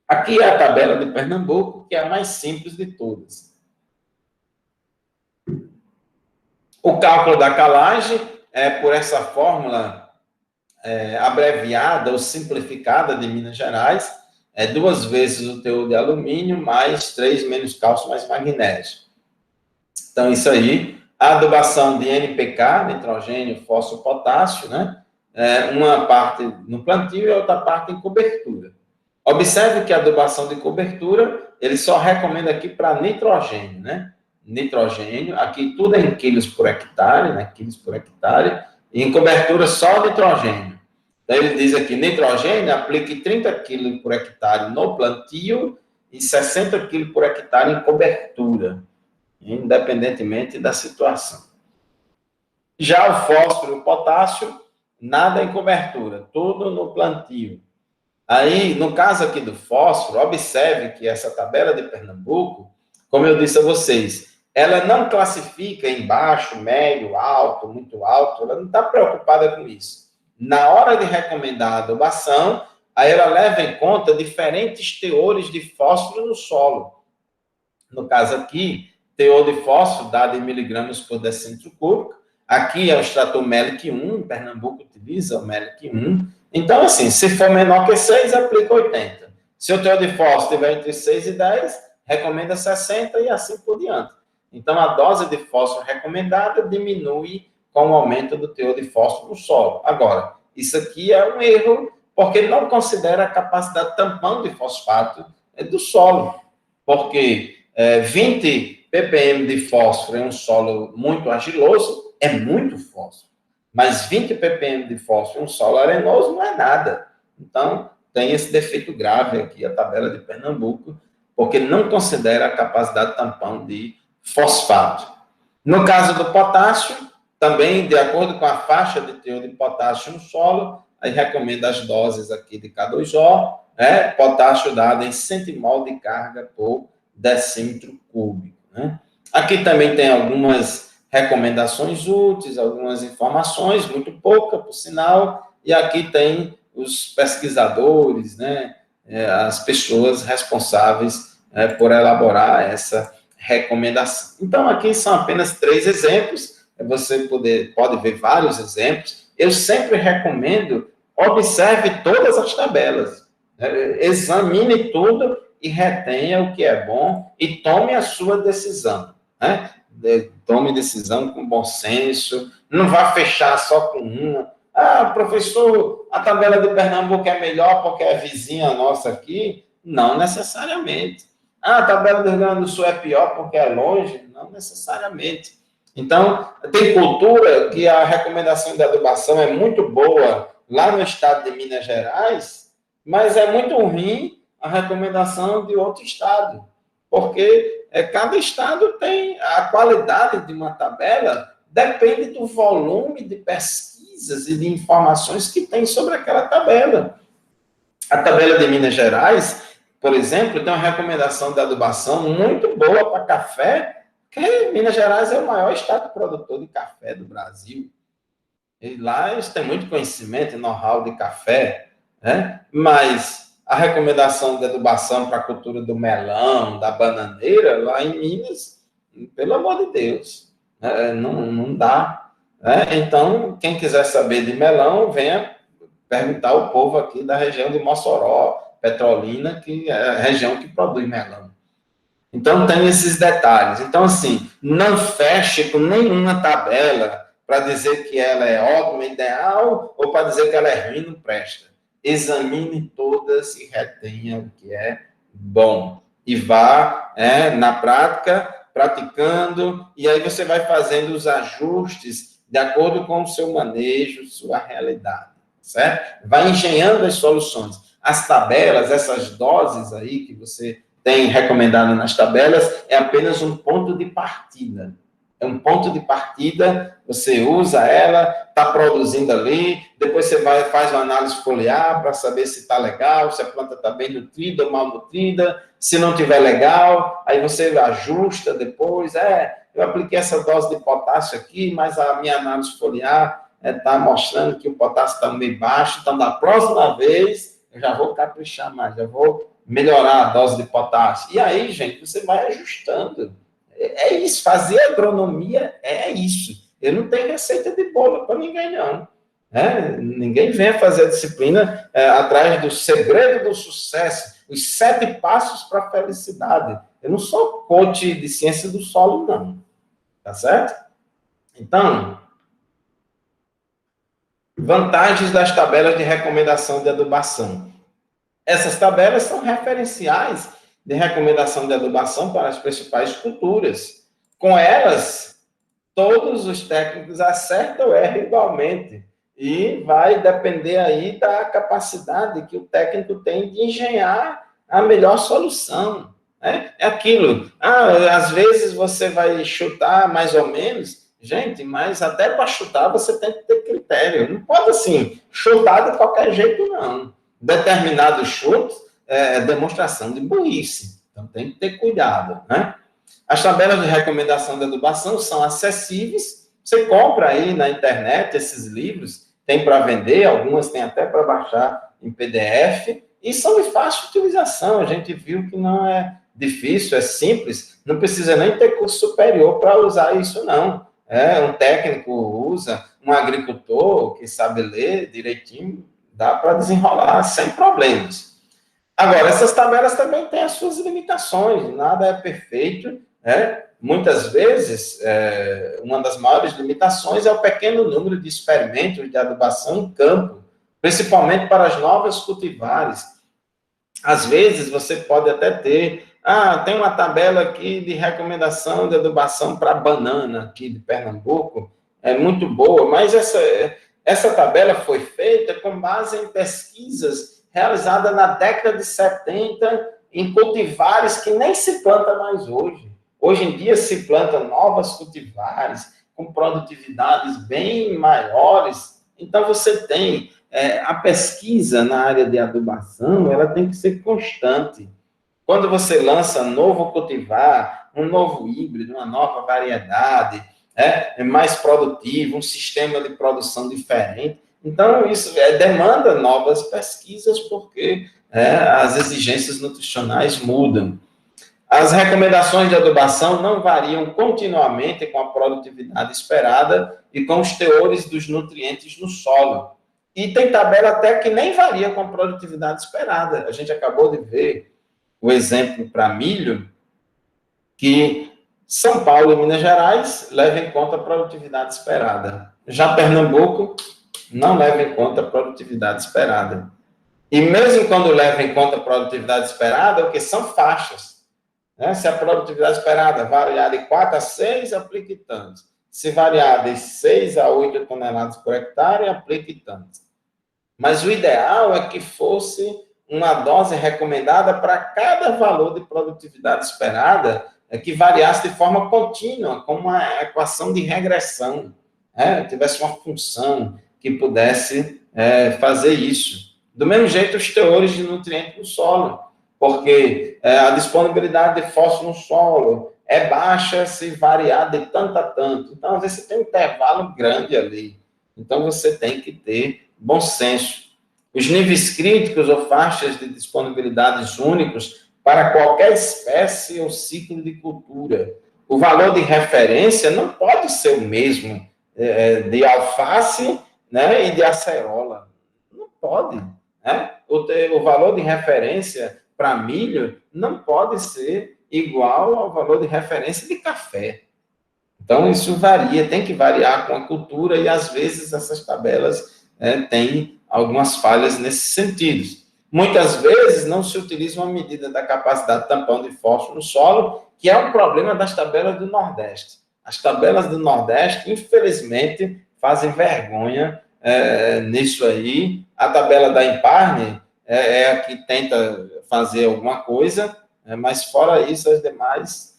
Aqui é a tabela de Pernambuco, que é a mais simples de todas. O cálculo da calagem é por essa fórmula abreviada ou simplificada de Minas Gerais, 2 vezes o teor de alumínio, mais 3 menos cálcio, mais magnésio. Então, isso aí, a adubação de NPK, nitrogênio, fósforo, potássio, né? Uma parte no plantio e outra parte em cobertura. Observe que a adubação de cobertura, ele só recomenda aqui para nitrogênio, né? Nitrogênio, aqui tudo é em quilos por hectare, né? Quilos por hectare, e em cobertura só nitrogênio. Então, ele diz aqui, nitrogênio, aplique 30 kg por hectare no plantio e 60 kg por hectare em cobertura, independentemente da situação. Já o fósforo e o potássio, nada em cobertura, tudo no plantio. Aí, no caso aqui do fósforo, observe que essa tabela de Pernambuco, como eu disse a vocês, ela não classifica em baixo, médio, alto, muito alto, ela não está preocupada com isso. Na hora de recomendar a adubação, aí ela leva em conta diferentes teores de fósforo no solo. No caso aqui, teor de fósforo dado em miligramas por decímetro cúbico. Aqui é o extrator MELIC 1, Pernambuco utiliza o MELIC 1. Então, assim, se for menor que 6, aplica 80. Se o teor de fósforo estiver entre 6 e 10, recomenda 60 e assim por diante. Então, a dose de fósforo recomendada diminui com o aumento do teor de fósforo no solo. Agora, isso aqui é um erro, porque não considera a capacidade tampão de fosfato do solo. Porque 20 ppm de fósforo em um solo muito argiloso é muito fósforo. Mas 20 ppm de fósforo em um solo arenoso não é nada. Então, tem esse defeito grave aqui, a tabela de Pernambuco, porque não considera a capacidade tampão de fosfato. No caso do potássio, também, de acordo com a faixa de teor de potássio no solo, aí recomenda as doses aqui de K2O, potássio dado em centimol de carga por decímetro cúbico. Aqui também tem algumas recomendações úteis, algumas informações, muito pouca, por sinal, e aqui tem os pesquisadores, as pessoas responsáveis por elaborar essa recomendação. Então, aqui são apenas 3 exemplos, você pode ver vários exemplos. Eu sempre recomendo, observe todas as tabelas, examine tudo e retenha o que é bom e tome a sua decisão. Tome decisão com bom senso, não vá fechar só com uma. Professor, a tabela de Pernambuco é melhor porque é vizinha nossa aqui? Não necessariamente. A tabela do Rio Grande do Sul é pior porque é longe? Não necessariamente. Então, tem cultura que a recomendação de adubação é muito boa lá no estado de Minas Gerais, mas é muito ruim a recomendação de outro estado, porque cada estado tem a qualidade de uma tabela, depende do volume de pesquisas e de informações que tem sobre aquela tabela. A tabela de Minas Gerais, por exemplo, tem uma recomendação de adubação muito boa para café, porque Minas Gerais é o maior estado produtor de café do Brasil. E lá eles têm muito conhecimento e know-how de café, mas a recomendação de adubação para a cultura do melão, da bananeira, lá em Minas, pelo amor de Deus, não dá. Então, quem quiser saber de melão, venha perguntar ao povo aqui da região de Mossoró, Petrolina, que é a região que produz melão. Então, tem esses detalhes. Então, assim, não feche com nenhuma tabela para dizer que ela é ótima, ideal, ou para dizer que ela é ruim, não presta. Examine todas e retenha o que é bom. E vá, na prática, praticando, e aí você vai fazendo os ajustes de acordo com o seu manejo, sua realidade, certo? Vai engenhando as soluções. As tabelas, essas doses aí que você tem recomendado nas tabelas, é apenas um ponto de partida. É um ponto de partida, você usa ela, está produzindo ali, depois você faz uma análise foliar para saber se está legal, se a planta está bem nutrida ou mal nutrida, se não estiver legal, aí você ajusta depois, eu apliquei essa dose de potássio aqui, mas a minha análise foliar está mostrando que o potássio está meio baixo, então da próxima vez eu já vou caprichar mais, já vou melhorar a dose de potássio. E aí, gente, você vai ajustando. É isso, fazer agronomia é isso. Eu não tenho receita de bolo para ninguém, não. Ninguém vem fazer a disciplina atrás do segredo do sucesso, os 7 passos para a felicidade. Eu não sou coach de ciência do solo, não. Tá certo? Então, vantagens das tabelas de recomendação de adubação. Essas tabelas são referenciais de recomendação de adubação para as principais culturas. Com elas, todos os técnicos acertam ou erram igualmente. E vai depender aí da capacidade que o técnico tem de engenhar a melhor solução. É aquilo. Às vezes você vai chutar mais ou menos. Gente, mas até para chutar você tem que ter critério. Não pode, assim, chutar de qualquer jeito, não. Determinado chute é demonstração de burrice. Então, tem que ter cuidado, As tabelas de recomendação de adubação são acessíveis. Você compra aí na internet esses livros, tem para vender, algumas tem até para baixar em PDF, e são de fácil utilização. A gente viu que não é difícil, é simples, não precisa nem ter curso superior para usar isso, não. Um técnico usa, um agricultor que sabe ler direitinho, dá para desenrolar sem problemas. Agora, essas tabelas também têm as suas limitações, nada é perfeito, Muitas vezes, uma das maiores limitações é o pequeno número de experimentos de adubação em campo, principalmente para as novas cultivares. Às vezes, você pode até ter tem uma tabela aqui de recomendação de adubação para banana aqui de Pernambuco, é muito boa, mas essa tabela foi feita com base em pesquisas realizadas na década de 70 em cultivares que nem se planta mais hoje. Hoje em dia se planta novas cultivares com produtividades bem maiores. Então, você tem a pesquisa na área de adubação, ela tem que ser constante. Quando você lança um novo cultivar, um novo híbrido, uma nova variedade, é mais produtivo, um sistema de produção diferente, então isso demanda novas pesquisas, porque as exigências nutricionais mudam. As recomendações de adubação não variam continuamente com a produtividade esperada e com os teores dos nutrientes no solo. E tem tabela até que nem varia com a produtividade esperada. A gente acabou de ver o exemplo para milho, que São Paulo e Minas Gerais levam em conta a produtividade esperada. Já Pernambuco não leva em conta a produtividade esperada. E mesmo quando leva em conta a produtividade esperada, o que são faixas. Se a produtividade esperada variar de 4 a 6, aplique tanto. Se variar de 6 a 8 toneladas por hectare, aplique tanto. Mas o ideal é que fosse uma dose recomendada para cada valor de produtividade esperada, que variasse de forma contínua, como uma equação de regressão, tivesse uma função que pudesse fazer isso. Do mesmo jeito, os teores de nutrientes no solo, porque a disponibilidade de fósforo no solo é baixa se variar de tanto a tanto. Então, às vezes, você tem um intervalo grande ali. Então, você tem que ter bom senso. Os níveis críticos ou faixas de disponibilidades únicos para qualquer espécie ou ciclo de cultura. O valor de referência não pode ser o mesmo de alface, e de acerola. Não pode. O valor de referência para milho não pode ser igual ao valor de referência de café. Então, isso varia, tem que variar com a cultura e, às vezes, essas tabelas têm algumas falhas nesse sentido. Muitas vezes, não se utiliza uma medida da capacidade de tampão de fósforo no solo, que é um problema das tabelas do Nordeste. As tabelas do Nordeste, infelizmente, fazem vergonha nisso aí. A tabela da Imparne é a que tenta fazer alguma coisa, mas, fora isso, as demais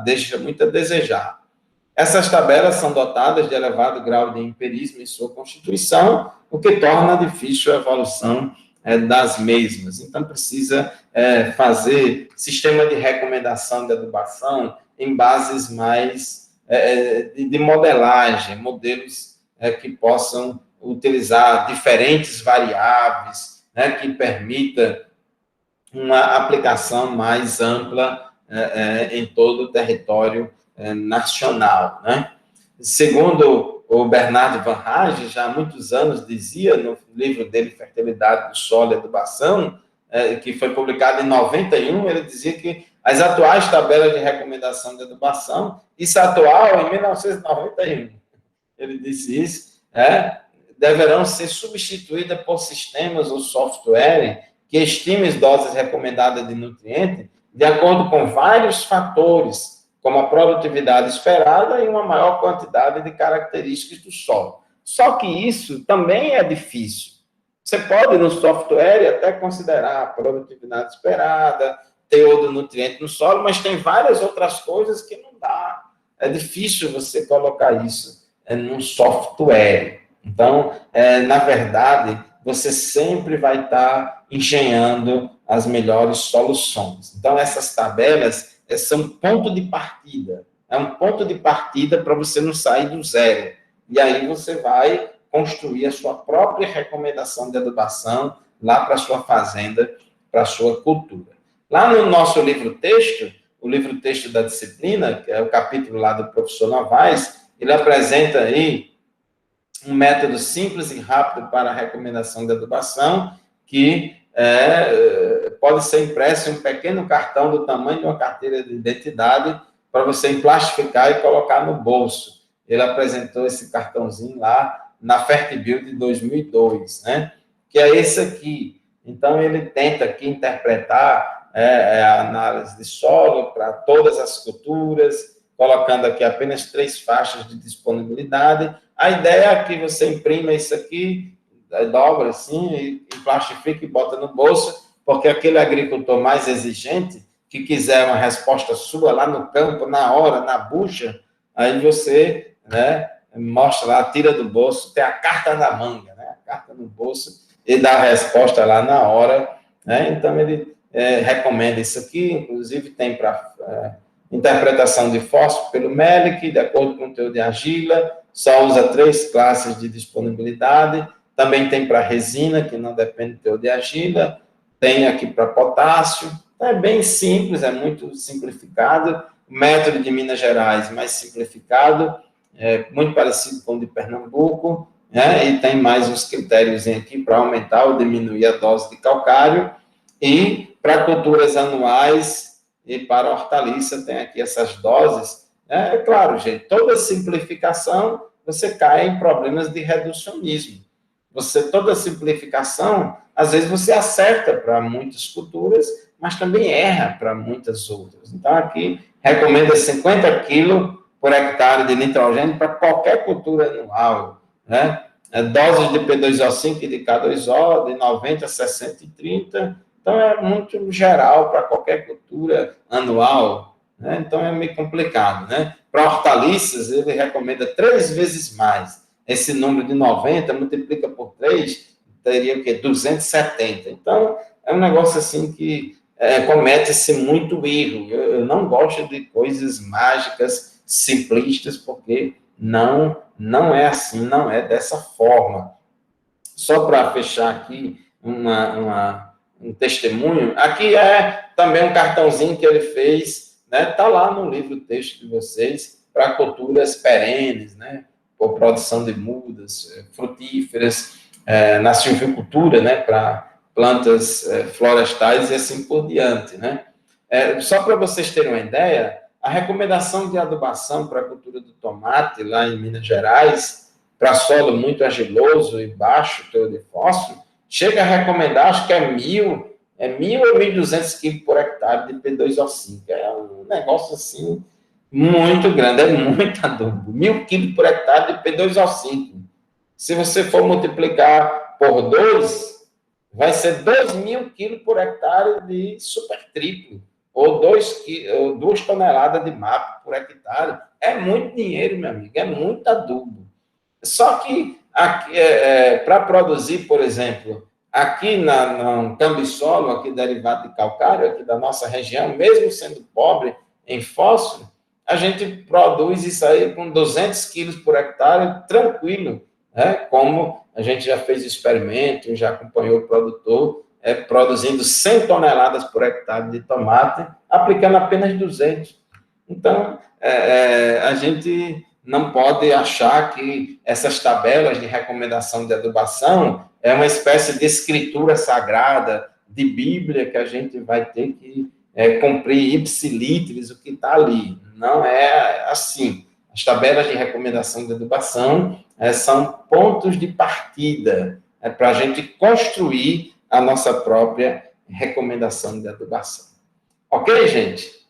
deixam muito a desejar. Essas tabelas são dotadas de elevado grau de empirismo em sua constituição, o que torna difícil a evolução das mesmas. Então, precisa fazer sistema de recomendação de adubação em bases mais de modelagem, modelos que possam utilizar diferentes variáveis, que permita uma aplicação mais ampla em todo o território nacional. Segundo o Bernardo Van Rage, já há muitos anos, dizia no livro dele, Fertilidade do Solo e Adubação, que foi publicado em 91, ele dizia que as atuais tabelas de recomendação de adubação, isso é atual em 1991, ele disse isso, deverão ser substituídas por sistemas ou software que estimem as doses recomendadas de nutriente de acordo com vários fatores, como a produtividade esperada e uma maior quantidade de características do solo. Só que isso também é difícil. Você pode, no software, até considerar a produtividade esperada, teor do nutriente no solo, mas tem várias outras coisas que não dá. É difícil você colocar isso num software. Então, na verdade, você sempre vai estar engenhando as melhores soluções. Então, essas tabelas são ponto de partida. É um ponto de partida para você não sair do zero. E aí você vai construir a sua própria recomendação de adubação lá para a sua fazenda, para a sua cultura. Lá no nosso livro-texto, o livro-texto da disciplina, que é o capítulo lá do professor Novaes, ele apresenta aí um método simples e rápido para a recomendação de adubação, que pode ser impresso em um pequeno cartão do tamanho de uma carteira de identidade para você emplastificar e colocar no bolso. Ele apresentou esse cartãozinho lá na Fertibuild de 2002, que é esse aqui. Então, ele tenta aqui interpretar a análise de solo para todas as culturas, colocando aqui apenas 3 faixas de disponibilidade. A ideia é que você imprima isso aqui, dobra assim, e plastifica e bota no bolso, porque aquele agricultor mais exigente, que quiser uma resposta sua lá no campo, na hora, na bucha, aí você, né, mostra lá, tira do bolso, tem a carta na manga, né, a carta no bolso, e dá a resposta lá na hora, né, então ele recomenda isso aqui, inclusive tem para interpretação de fósforo pelo MELIC, de acordo com o teor de argila, só usa 3 classes de disponibilidade, também tem para resina, que não depende do teor de argila, tem aqui para potássio, é bem simples, é muito simplificado, o método de Minas Gerais mais simplificado, muito parecido com o de Pernambuco, né? E tem mais uns critérios aqui para aumentar ou diminuir a dose de calcário, e para culturas anuais e para hortaliça tem aqui essas doses. É claro, gente, toda simplificação você cai em problemas de reducionismo. Toda simplificação, às vezes você acerta para muitas culturas, mas também erra para muitas outras. Então, aqui, recomenda 50 quilos por hectare de nitrogênio para qualquer cultura anual, né? Doses de P2O5 e de K2O, de 90, 60 e 30. Então, é muito geral para qualquer cultura anual, né? Então, é meio complicado, né? Para hortaliças, ele recomenda 3 vezes mais. Esse número de 90 multiplica por 3, teria o quê? 270. Então, é um negócio assim que comete-se muito erro. Eu não gosto de coisas mágicas, simplistas, porque não é assim, não é dessa forma. Só para fechar aqui um testemunho, aqui é também um cartãozinho que ele fez, né? Está lá no livro texto de vocês, para culturas perenes, né? Por produção de mudas, frutíferas, na silvicultura, né? Para plantas florestais e assim por diante, né? Só para vocês terem uma ideia, a recomendação de adubação para a cultura do tomate, lá em Minas Gerais, para solo muito argiloso e baixo teor de fósforo, chega a recomendar, acho que é 1.000 ou 1.200 quilos por hectare de P2O5. É um negócio assim muito grande, é muito adubo. 1.000 quilos por hectare de P2O5. Se você for multiplicar por 2, vai ser 2.000 quilos por hectare de super triplo, ou 2 toneladas de MAP por hectare. É muito dinheiro, meu amigo, é muito adubo. Só que para produzir, por exemplo, aqui no cambissolo, aqui derivado de calcário, aqui da nossa região, mesmo sendo pobre em fósforo, a gente produz isso aí com 200 quilos por hectare, tranquilo, né? Como a gente já fez experimento, já acompanhou o produtor, produzindo 100 toneladas por hectare de tomate, aplicando apenas 200. Então, a gente não pode achar que essas tabelas de recomendação de adubação é uma espécie de escritura sagrada, de Bíblia, que a gente vai ter que cumprir ipsilíteres o que está ali. Não é assim. As tabelas de recomendação de adubação são pontos de partida para a gente construir a nossa própria recomendação de adubação. Ok, gente?